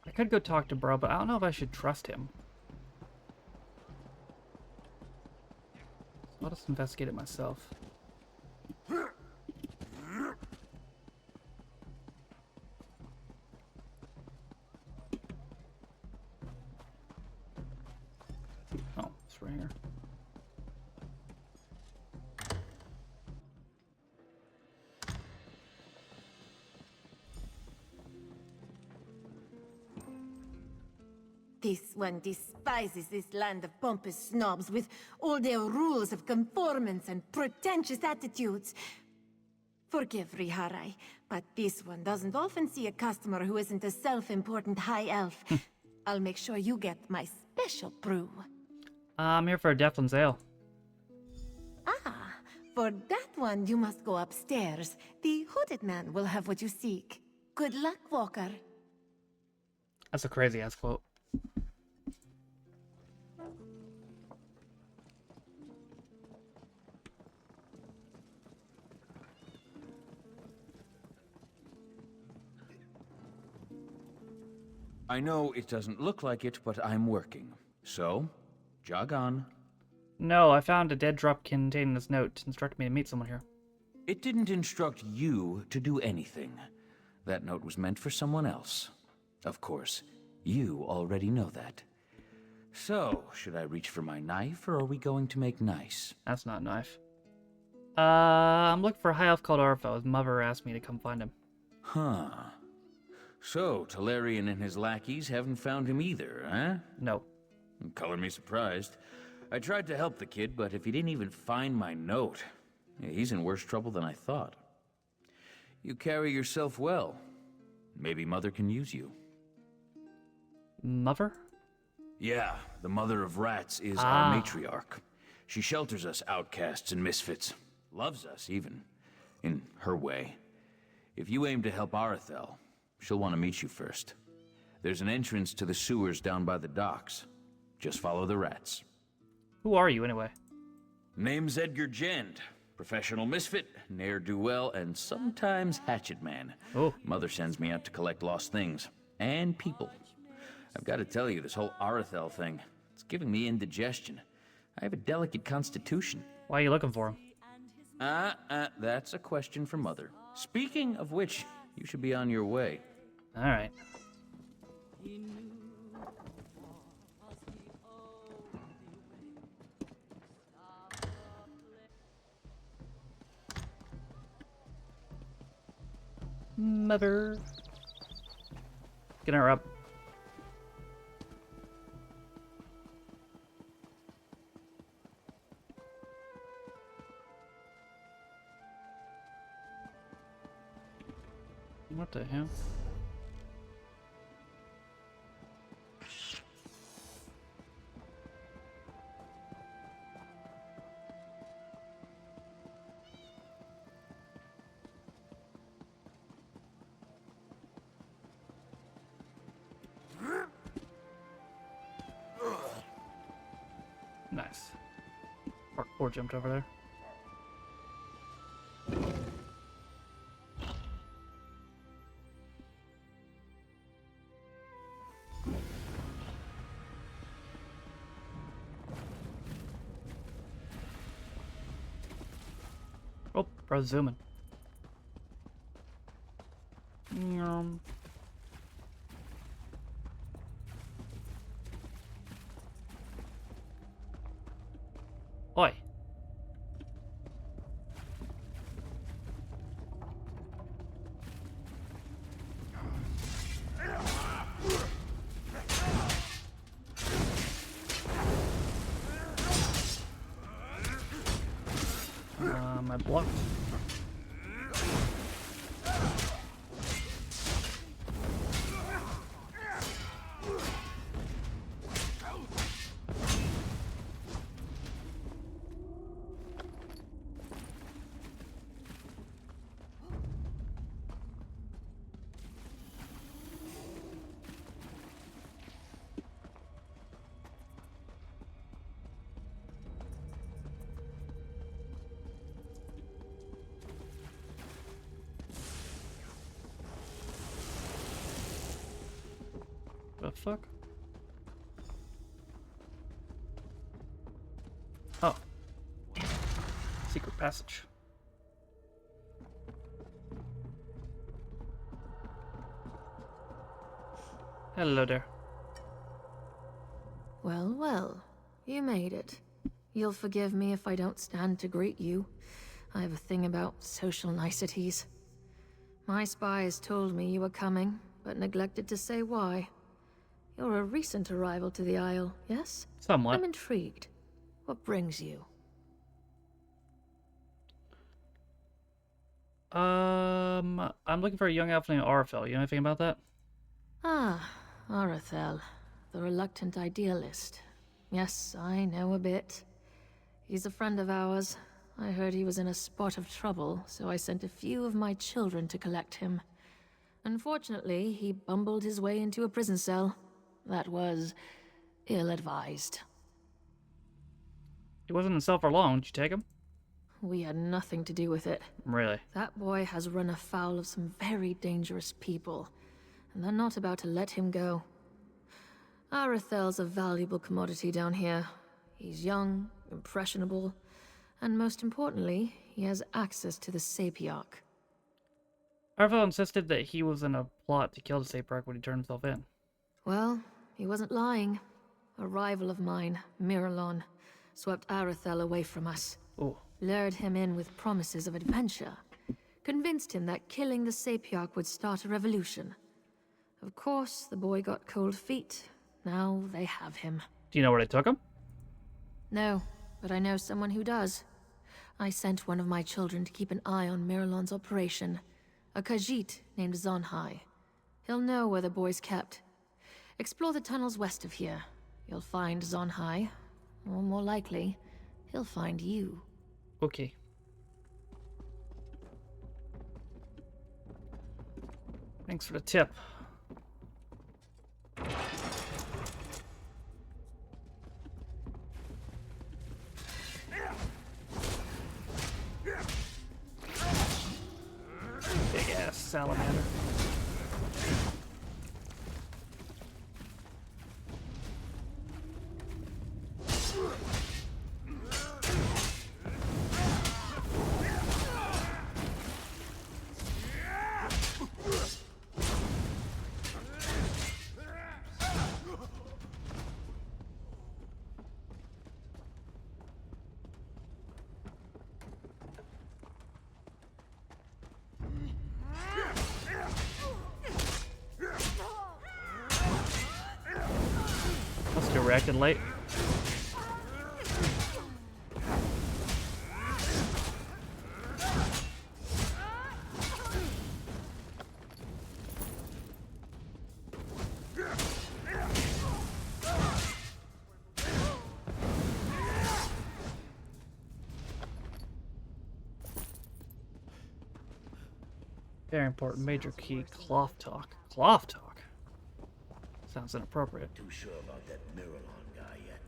I could go talk to bro, but I don't know if I should trust him. I'll just investigate it myself. Oh, it's right here. This one despises this land of pompous snobs with all their rules of conformance and pretentious attitudes. Forgive, Riharai, but this one doesn't often see a customer who isn't a self-important high elf. I'll make sure you get my special brew. I'm here for a Devlin's Ale. Ah, for that one you must go upstairs. The hooded man will have what you seek. Good luck, Walker. That's a crazy-ass quote. I know it doesn't look like it, but I'm working. So, jog on. No, I found a dead drop containing this note. It instructed me to meet someone here. It didn't instruct you to do anything. That note was meant for someone else. Of course, you already know that. So, should I reach for my knife, or are we going to make nice? That's not a knife. I'm looking for a high elf called Arvo. His mother asked me to come find him. Huh. So, Talarian and his lackeys haven't found him either, huh? No. Color me surprised. I tried to help the kid, but if he didn't even find my note, he's in worse trouble than I thought. You carry yourself well. Maybe Mother can use you. Mother? Yeah, the Mother of Rats is our matriarch. She shelters us outcasts and misfits. Loves us, even. In her way. If you aim to help Arethel, she'll want to meet you first. There's an entrance to the sewers down by the docks. Just follow the rats. Who are you, anyway? Name's Edgar Jend. Professional misfit, ne'er-do-well, and sometimes hatchet man. Oh. Mother sends me out to collect lost things. And people. I've got to tell you, this whole Arethel thing, it's giving me indigestion. I have a delicate constitution. Why are you looking for him? That's a question for Mother. Speaking of which, you should be on your way. All right. Mother. Get her up. What the hell? Nice. Parkour jumped over there. Oh, bro's zooming. Oi. I blocked. The fuck? Oh. Secret passage. Hello there. Well, well. You made it. You'll forgive me if I don't stand to greet you. I have a thing about social niceties. My spies told me you were coming, but neglected to say why. You're a recent arrival to the Isle, yes? Somewhat. I'm intrigued. What brings you? I'm looking for a young elf named Arfel. You know anything about that? Ah, Arathel, the reluctant idealist. Yes, I know a bit. He's a friend of ours. I heard he was in a spot of trouble, so I sent a few of my children to collect him. Unfortunately, he bumbled his way into a prison cell. That was ill-advised. He wasn't in cell for long. Did you take him? We had nothing to do with it. Really? That boy has run afoul of some very dangerous people, and they're not about to let him go. Arathel's a valuable commodity down here. He's young, impressionable, and most importantly, he has access to the Sapiarch. Arfel insisted that he was in a plot to kill the Sapiarch when he turned himself in. Well, he wasn't lying. A rival of mine, Miralon, swept Arathel away from us. Ooh. Lured him in with promises of adventure. Convinced him that killing the Sapiarch would start a revolution. Of course, the boy got cold feet. Now they have him. Do you know where they took him? No, but I know someone who does. I sent one of my children to keep an eye on Miralon's operation. A Khajiit named Zonhai. He'll know where the boy's kept. Explore the tunnels west of here. You'll find Zonhai. Or more likely, he'll find you. Okay. Thanks for the tip. Big ass salamander. Must have reacted late. Very important. Major key. Cloth talk. Cloth talk? Sounds inappropriate. Too sure about that Miralon guy yet.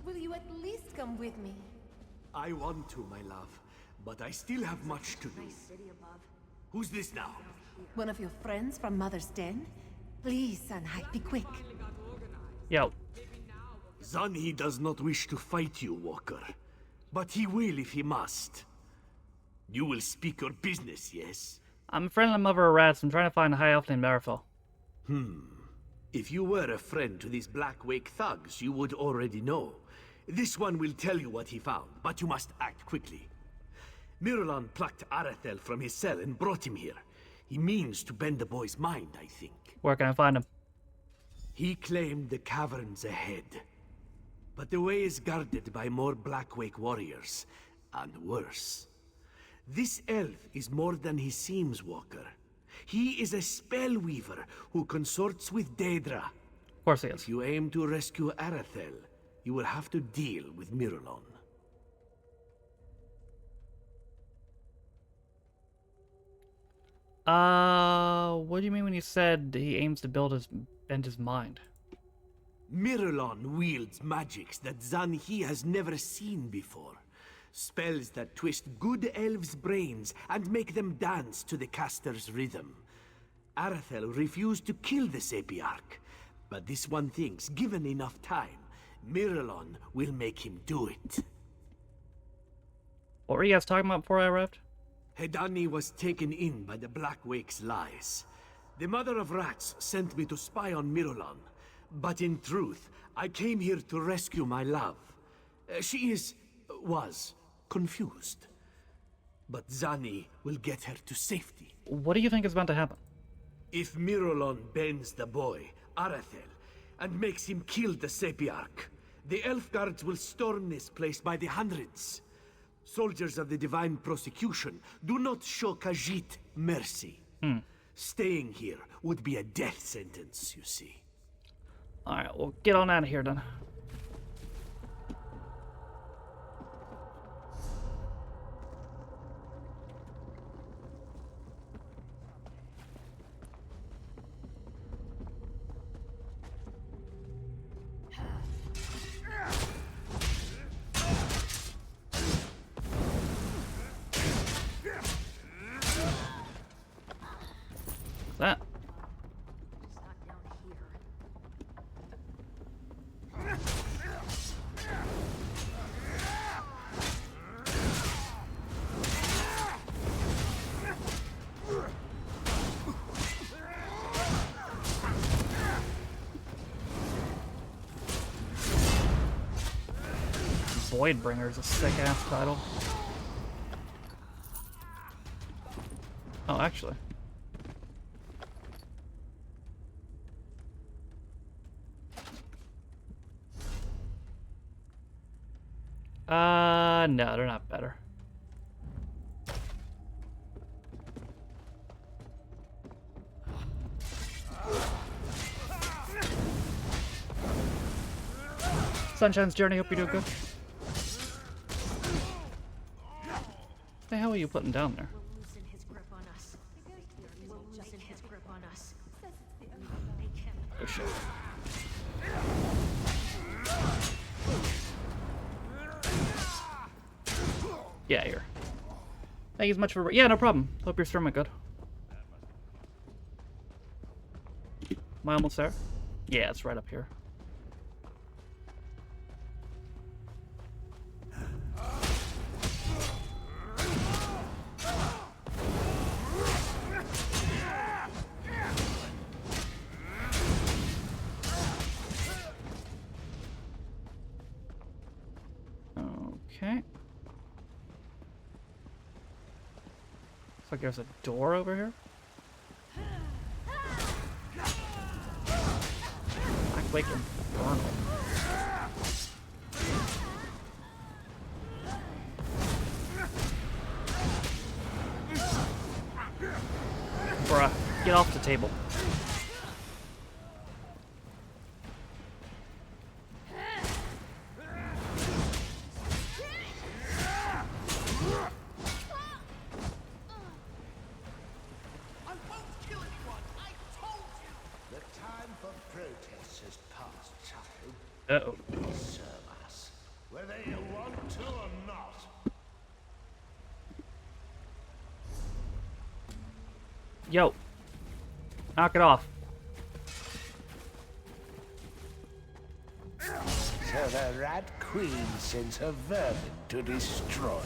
Will you at least come with me? I want to, my love, but I still have much to do. Who's this now? One of your friends from Mother's Den? Please, Sanhai, be quick. Yo. Zanhi does not wish to fight you, Walker. But he will if he must. You will speak your business, yes? I'm a friend of the Mother of Rats. I'm trying to find a high elf named Arfel. If you were a friend to these Black Wake thugs, you would already know. This one will tell you what he found, but you must act quickly. Miralon plucked Arathel from his cell and brought him here. He means to bend the boy's mind, I think. Where can I find him? He claimed the caverns ahead. But the way is guarded by more Blackwake warriors, and worse. This elf is more than he seems, Walker. He is a spellweaver who consorts with Daedra. Of course he is. If you aim to rescue Arathel, you will have to deal with Miralon. What do you mean when you said he aims to bend his mind? Miralon wields magics that Zanhi has never seen before. Spells that twist good elves' brains and make them dance to the caster's rhythm. Arathel refused to kill the Sapiarch, but this one thinks, given enough time, Miralon will make him do it. What were you guys talking about before I arrived? Hedani was taken in by the Black Wake's lies. The Mother of Rats sent me to spy on Miralon, but in truth, I came here to rescue my love. She was confused. But Zani will get her to safety. What do you think is about to happen? If Miralon bends the boy, Arathel, and makes him kill the Sapiarch, the elf guards will storm this place by the hundreds. Soldiers of the Divine Prosecution do not show Khajiit mercy. Staying here would be a death sentence, you see. Alright, well, get on out of here then. That. Voidbringer is a sick ass title. Oh, actually. No, they're not better. Sunshine's Journey, hope you're doing good. What the hell are you putting down there? Oh shit. Yeah, here. Thank you so much for... Yeah, no problem. Hope your stream went good. Am I almost there? Yeah, it's right up here. Okay. Looks like there's a door over here. Black Wake Infernal. Bruh, get off the table. Uh-oh. Serve us, whether you want to or not. Yo. Knock it off. So the Rat Queen sends her vermin to destroy.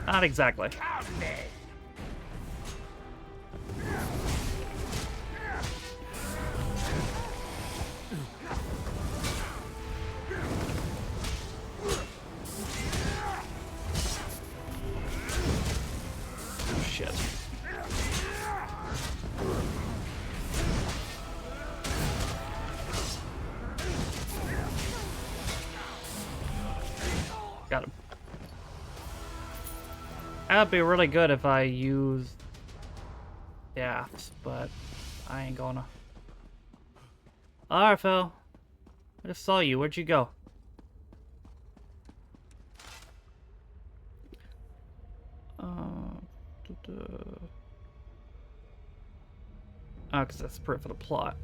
Not exactly. Come then. Shit. Got him. That'd be really good if I used Daffs, but I ain't gonna. Alright, Phil. I just saw you. Where'd you go? Oh, because that's proof of the plot.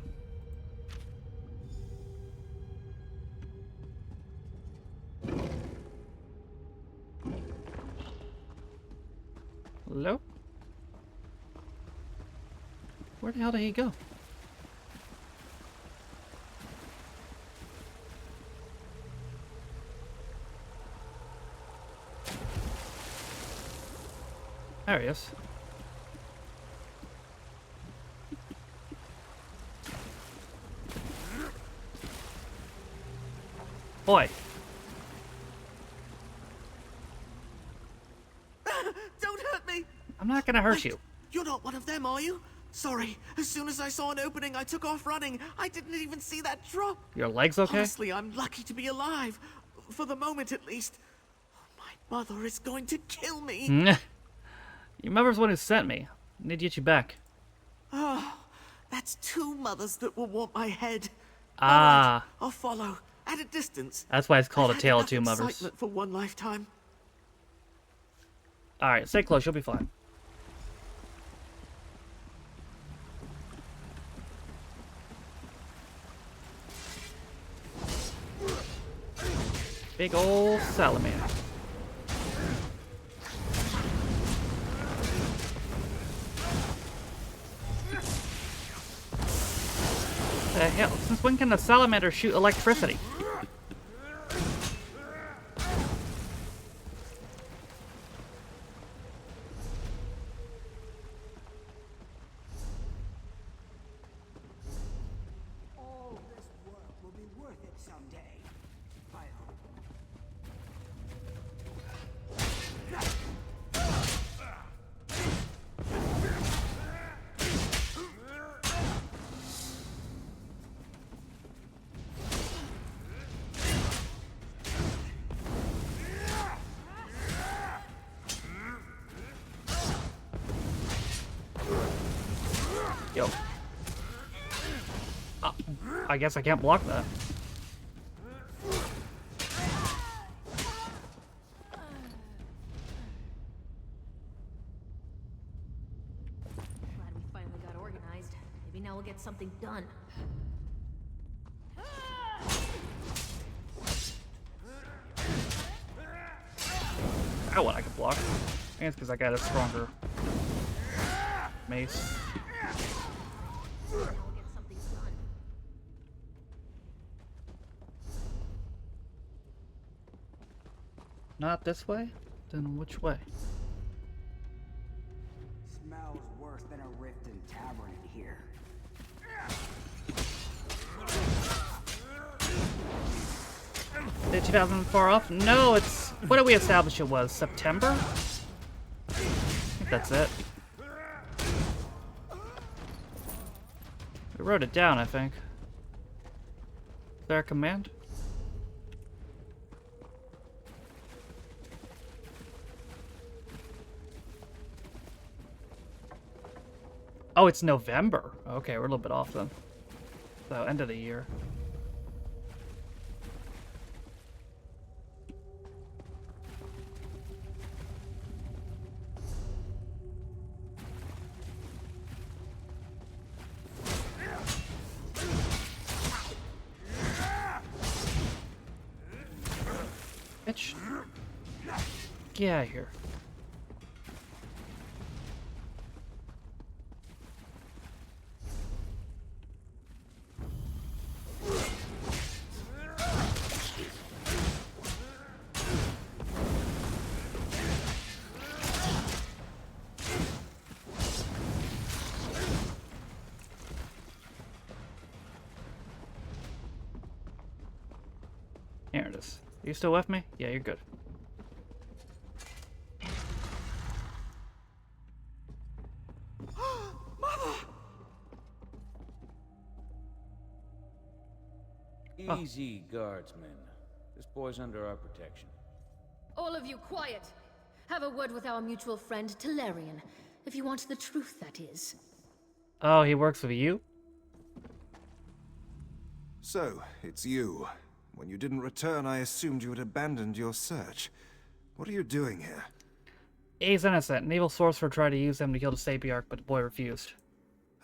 the hell did he go? There he is. Boy. Don't hurt me! I'm not gonna hurt you. You're not one of them, are you? Sorry. As soon as I saw an opening, I took off running. I didn't even see that drop. Your leg's okay? Honestly, I'm lucky to be alive. For the moment, at least. My mother is going to kill me. Your mother's one who sent me. I need to get you back. Oh, that's two mothers that will want my head. Ah. All right, I'll follow. At a distance. That's why it's called I've A Tale of had Two enough Mothers. excitement for one lifetime. Alright, stay close. You'll be fine. Big ol' salamander. The hell? Since when can the salamander shoot electricity? All this work will be worth it someday. I hope. Yo. I guess I can't block that. Glad we finally got organized. Maybe now we'll get something done. That one I can block. I think it's because I got a stronger mace. Now we'll get something done. Not this way? Then which way? Smells worse than a rift in tavern in here. Is it 2004 off? No, it's... What did we establish it was? September? I think that's it. We wrote it down, I think. Is there a command? Oh, it's November. Okay, we're a little bit off then. So, end of the year. Bitch. Get out of here. Here it is. Are you still with me? Yeah, you're good. Easy, guardsmen. This boy's under our protection. All of you, quiet! Have a word with our mutual friend, Talarian. If you want the truth, that is. Oh, he works with you? So, it's you. When you didn't return, I assumed you had abandoned your search. What are you doing here? He's innocent. An evil sorcerer tried to use him to kill the Sapiarch, but the boy refused.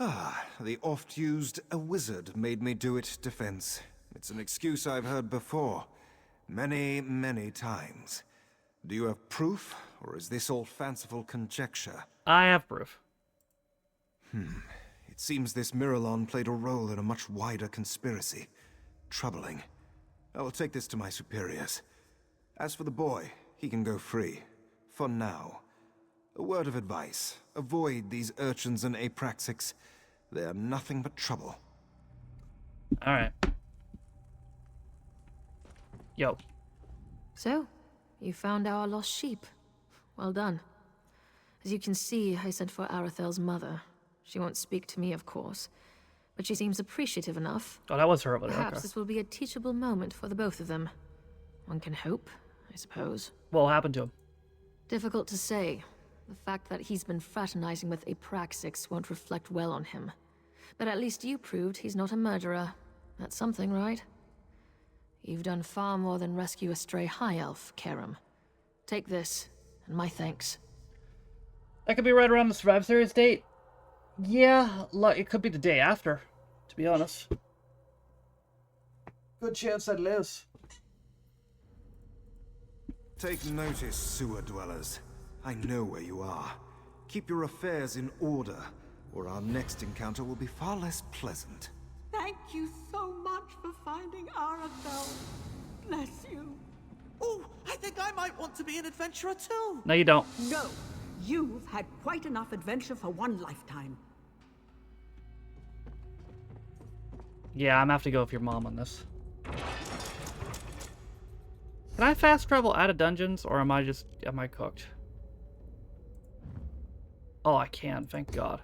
Ah, the oft-used "a wizard made me do it" defense. It's an excuse I've heard before. Many, many times. Do you have proof, or is this all fanciful conjecture? I have proof. It seems this Miralon played a role in a much wider conspiracy. Troubling. I will take this to my superiors. As for the boy, he can go free. For now. A word of advice. Avoid these urchins and apraxics. They are nothing but trouble. Alright. Yo. So, you found our lost sheep. Well done. As you can see, I sent for Arathel's mother. She won't speak to me, of course, but she seems appreciative enough. Oh, that was her over there. Perhaps Okay. this will be a teachable moment for the both of them. One can hope, I suppose. What happened to him? Difficult to say. The fact that he's been fraternizing with Apraxix won't reflect well on him. But at least you proved he's not a murderer. That's something, right? You've done far more than rescue a stray high elf, Karam. Take this, and my thanks. That could be right around the Survive Series date. Yeah, it could be the day after, to be honest. Good chance that it is. Take notice, sewer dwellers. I know where you are. Keep your affairs in order, or our next encounter will be far less pleasant. Thank you so much for finding Arathel. Bless you. Oh, I think I might want to be an adventurer too. No, you don't. No. You've had quite enough adventure for one lifetime. Yeah, I'm gonna have to go with your mom on this. Can I fast travel out of dungeons, or am I cooked? Oh, I can, thank God.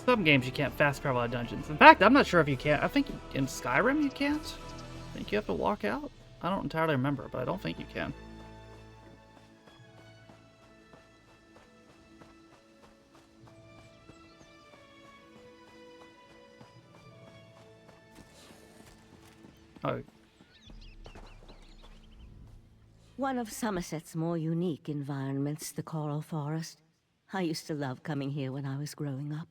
Some games you can't fast travel out of dungeons. In fact, I'm not sure if you can. I think in Skyrim you can't. I think you have to walk out. I don't entirely remember, but I don't think you can. Oh. One of Somerset's more unique environments, the Coral Forest. I used to love coming here when I was growing up.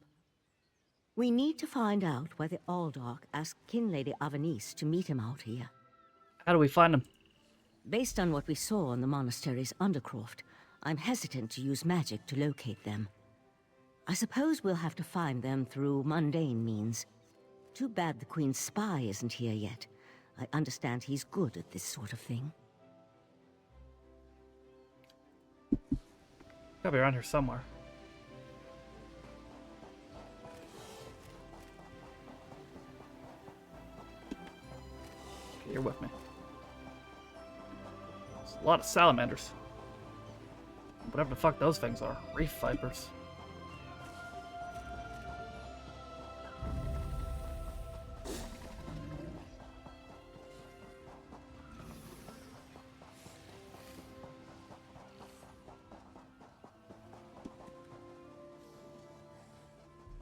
We need to find out why the Aldark asked King Lady Avanice to meet him out here. How do we find him? Based on what we saw in the monastery's undercroft, I'm hesitant to use magic to locate them. I suppose we'll have to find them through mundane means. Too bad the Queen's spy isn't here yet. I understand he's good at this sort of thing. Gotta be around here somewhere. Okay, you're with me. There's a lot of salamanders. Whatever the fuck those things are. Reef vipers.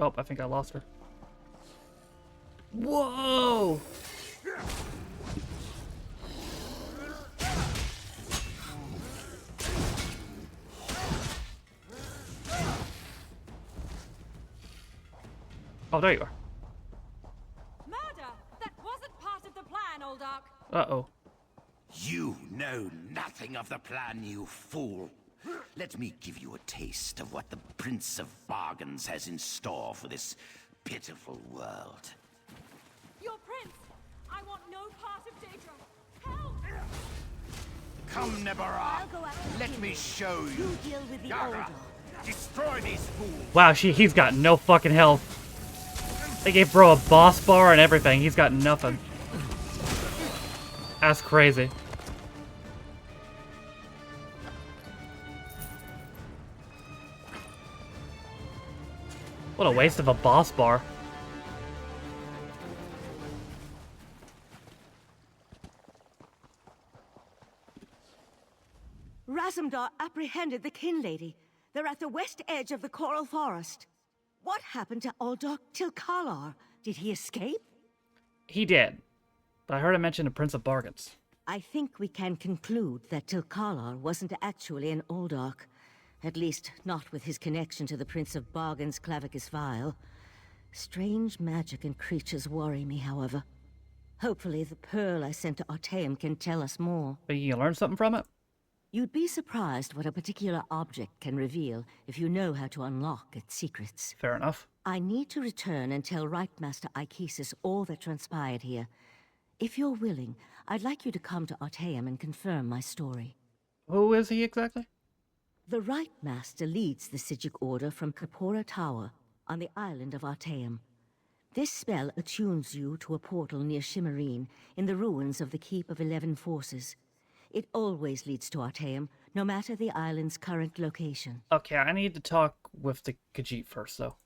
Oh, I think I lost her. Whoa! Oh, there you are. Murder! That wasn't part of the plan, Aldark. Uh-oh. You know nothing of the plan, you fool. Let me give you a taste of what the Prince of Bargains has in store for this pitiful world. Your prince! I want no part of Daedra. Help! Come, Nebara. Let me show you. You deal with the Yaga, Aldark. destroy these fools. Wow, he's got no fucking health. They gave bro a boss bar and everything. He's got nothing. That's crazy. What a waste of a boss bar. apprehended the kin lady. They're at the west edge of the Coral Forest. What happened to Aldok Tilkalar? Did he escape? He did. But I heard him mention the Prince of Bargains. I think we can conclude that Tilkalar wasn't actually an Aldok. At least, not with his connection to the Prince of Bargain's Clavicus Vial. Strange magic and creatures worry me, however. Hopefully the pearl I sent to Artaeum can tell us more. But you can learn something from it? You'd be surprised what a particular object can reveal if you know how to unlock its secrets. Fair enough. I need to return and tell Right Master Ikesis all that transpired here. If you're willing, I'd like you to come to Artaeum and confirm my story. Who is he exactly? The Right Master leads the Psijic Order from Kapora Tower on the island of Artaeum. This spell attunes you to a portal near Shimmerine in the ruins of the Keep of 11 Forces. It always leads to Artaeum, no matter the island's current location. Okay, I need to talk with the Khajiit first, though.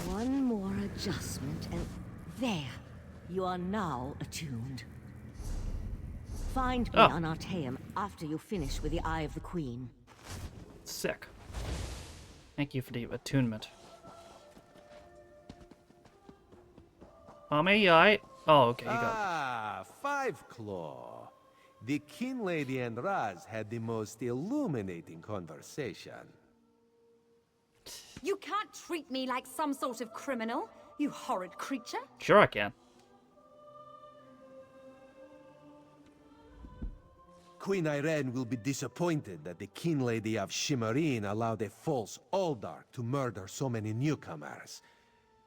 One more adjustment and there. You are now attuned. Find me on Artaeum after you finish with the Eye of the Queen. Sick. Thank you for the attunement. Mommy, you alright? Oh, okay, you got it. Ah, Five Claw. The Kin Lady and Raz had the most illuminating conversation. You can't treat me like some sort of criminal, you horrid creature. Sure I can. Queen Irene will be disappointed that the Kin Lady of Shimmerine allowed a false Aldark to murder so many newcomers.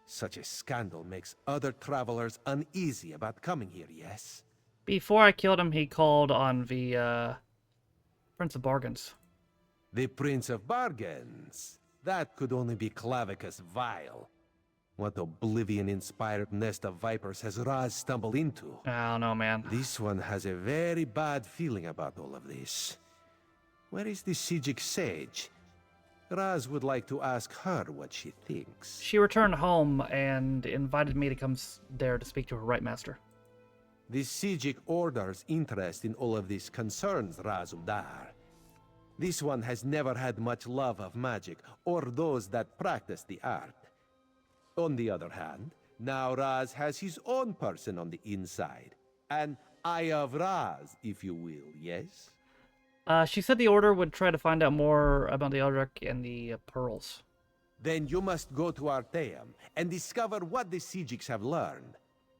Such a scandal makes other travelers uneasy about coming here, yes? Before I killed him, he called on the, Prince of Bargains. The Prince of Bargains? That could only be Clavicus Vial. What oblivion-inspired nest of vipers has Raz stumbled into? I don't know, man. This one has a very bad feeling about all of this. Where is the Psijic Sage? Raz would like to ask her what she thinks. She returned home and invited me to come there to speak to her Right Master. The Psijic Order's interest in all of this concerns Razudar. This one has never had much love of magic, or those that practice the art. On the other hand, now Raz has his own person on the inside. An Eye of Raz, if you will, yes? She said the Order would try to find out more about the Eldrick and the pearls. Then you must go to Artaeum and discover what the Psijics have learned.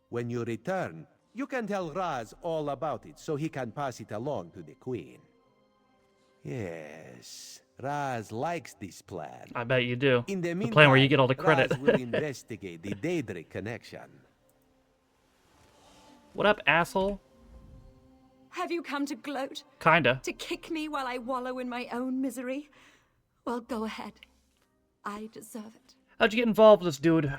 When you return, you can tell Raz all about it so he can pass it along to the Queen. Yes, Raz likes this plan. I bet you do. In the meantime, plan where you get all the credit. Raz will investigate the Daedric connection. What up, asshole? Have you come to gloat? Kinda. To kick me while I wallow in my own misery? Well, go ahead. I deserve it. How'd you get involved with this dude?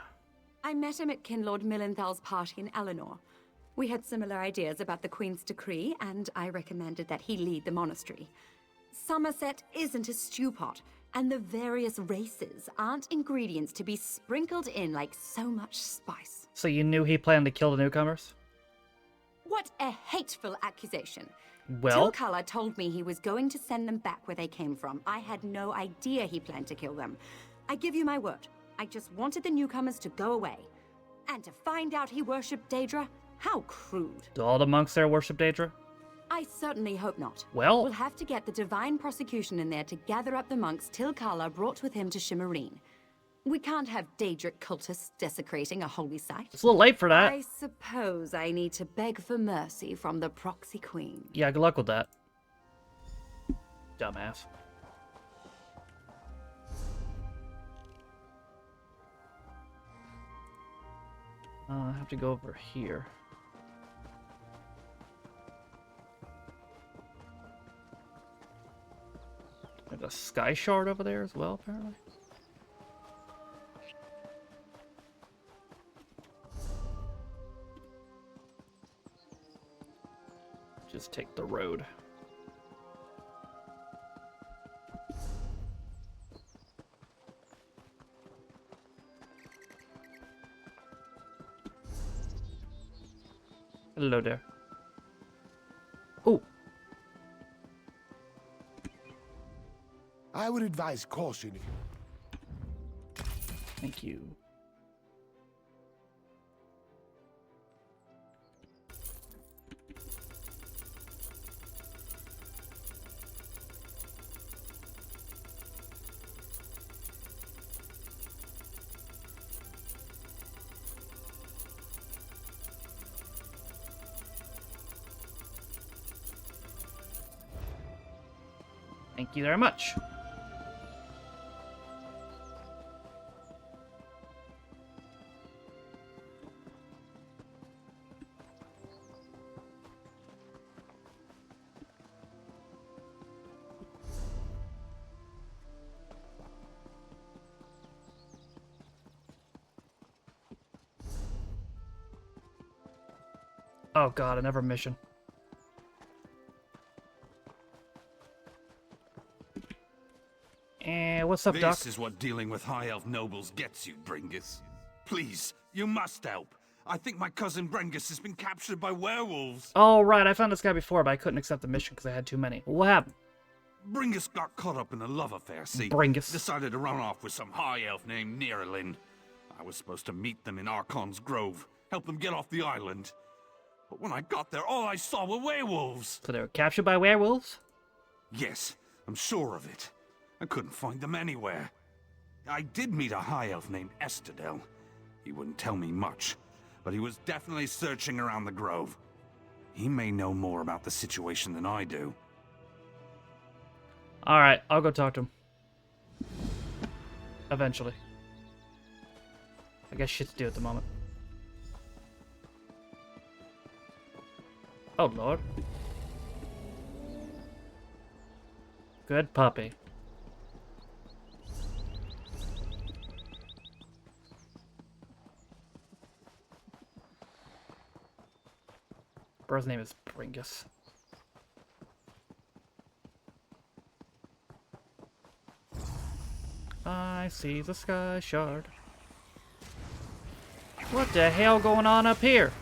I met him at Kinlord Millenthal's party in Eleanor. We had similar ideas about the Queen's decree, and I recommended that he lead the monastery. Somerset isn't a stew pot, and the various races aren't ingredients to be sprinkled in like so much spice. So you knew he planned to kill the newcomers? What a hateful accusation. Well? Tilkala told me he was going to send them back where they came from. I had no idea he planned to kill them. I give you my word. I just wanted the newcomers to go away. And to find out he worshipped Daedra? How crude. Do all the monks there worship Daedra? I certainly hope not. Well? We'll have to get the divine prosecution in there to gather up the monks Tilkala brought with him to Shimmerine. We can't have Daedric cultists desecrating a holy site. It's a little late for that. I suppose I need to beg for mercy from the proxy queen. Yeah, good luck with that. Dumbass. I have to go over here. There's a sky shard over there as well, apparently. Just take the road. Hello there. Oh. I would advise caution. Thank you. Thank you very much. Oh god, another mission. What's up, Doc? This is what dealing with High Elf nobles gets you, Bringus. Please, you must help. I think my cousin Brengus has been captured by werewolves. Oh, right, I found this guy before, but I couldn't accept the mission because I had too many. What happened? Bringus got caught up in a love affair, see? Bringus. Decided to run off with some High Elf named Neerlin. I was supposed to meet them in Archon's Grove, help them get off the island. But when I got there, all I saw were werewolves. So they were captured by werewolves? Yes, I'm sure of it. I couldn't find them anywhere. I did meet a High Elf named Estadel. He wouldn't tell me much, but he was definitely searching around the Grove. He may know more about the situation than I do. Alright, I'll go talk to him. Eventually. I got shit to do at the moment. Oh, Lord. Good puppy. Bro's name is Bringus. I see the sky shard. What the hell going on up here?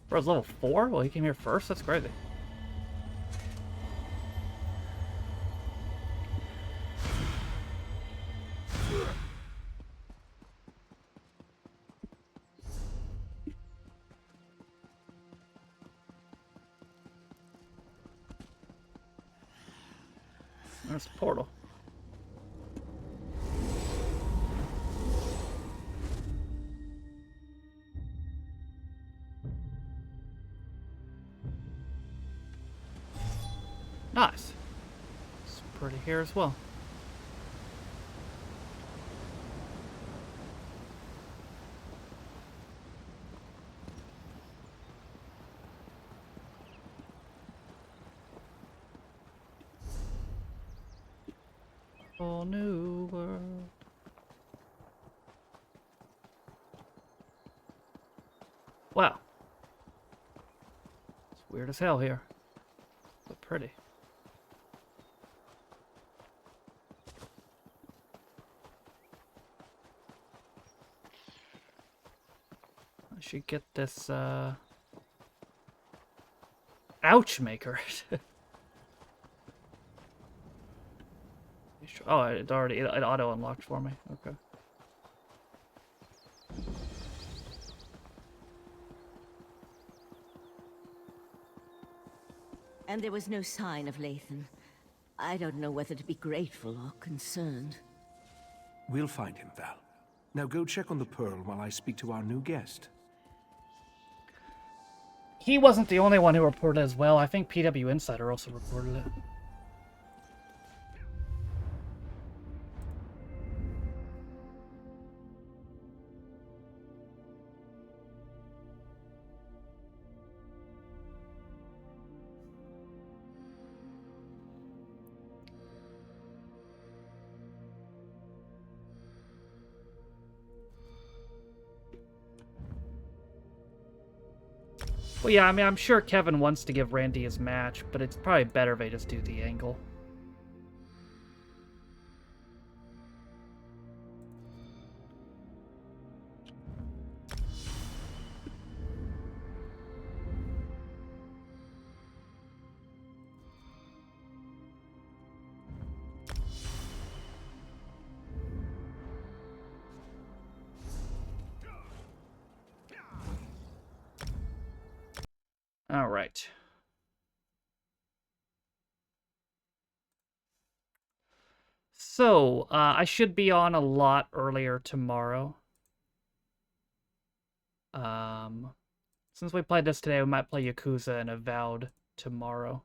Bro's level 4? Well, he came here first? That's crazy. There's the portal. Nice. It's pretty here as well. Whole new world. Wow. It's weird as hell here. But pretty. I should get this, ouch maker. Oh, it auto unlocked for me. Okay. And there was no sign of Lathan. I don't know whether to be grateful or concerned. We'll find him, Val. Now go check on the Pearl while I speak to our new guest. He wasn't the only one who reported as well. I think PW Insider also reported it. Well, yeah, I mean, I'm sure Kevin wants to give Randy his match, but it's probably better if they just do the angle. All right. So, I should be on a lot earlier tomorrow. Since we played this today, we might play Yakuza and Avowed tomorrow.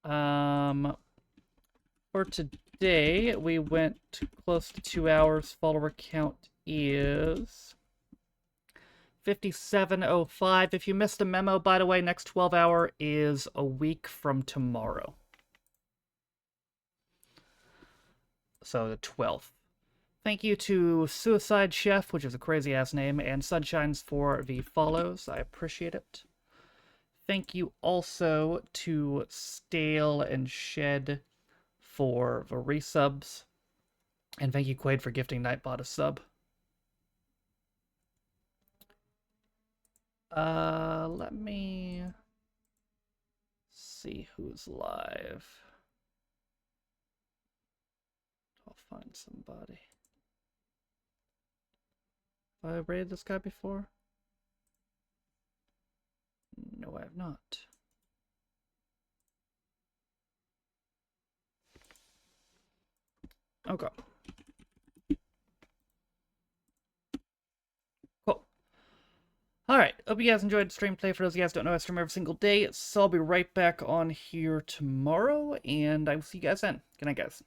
For today, we went close to 2 hours. Follower count is 5705. If you missed a memo, by the way, next 12 hour is a week from tomorrow. So the 12th. Thank you to Suicide Chef, which is a crazy-ass name, and Sunshines for the follows. I appreciate it. Thank you also to Stale and Shed for the resubs. And thank you, Quaid, for gifting Nightbot a sub. Let me see who's live. I'll find somebody. Have I raided this guy before? No, I have not. Okay. Cool. Alright, hope you guys enjoyed the stream play. For those of you guys who don't know, I stream every single day, so I'll be right back on here tomorrow, and I will see you guys then. Good night, guys.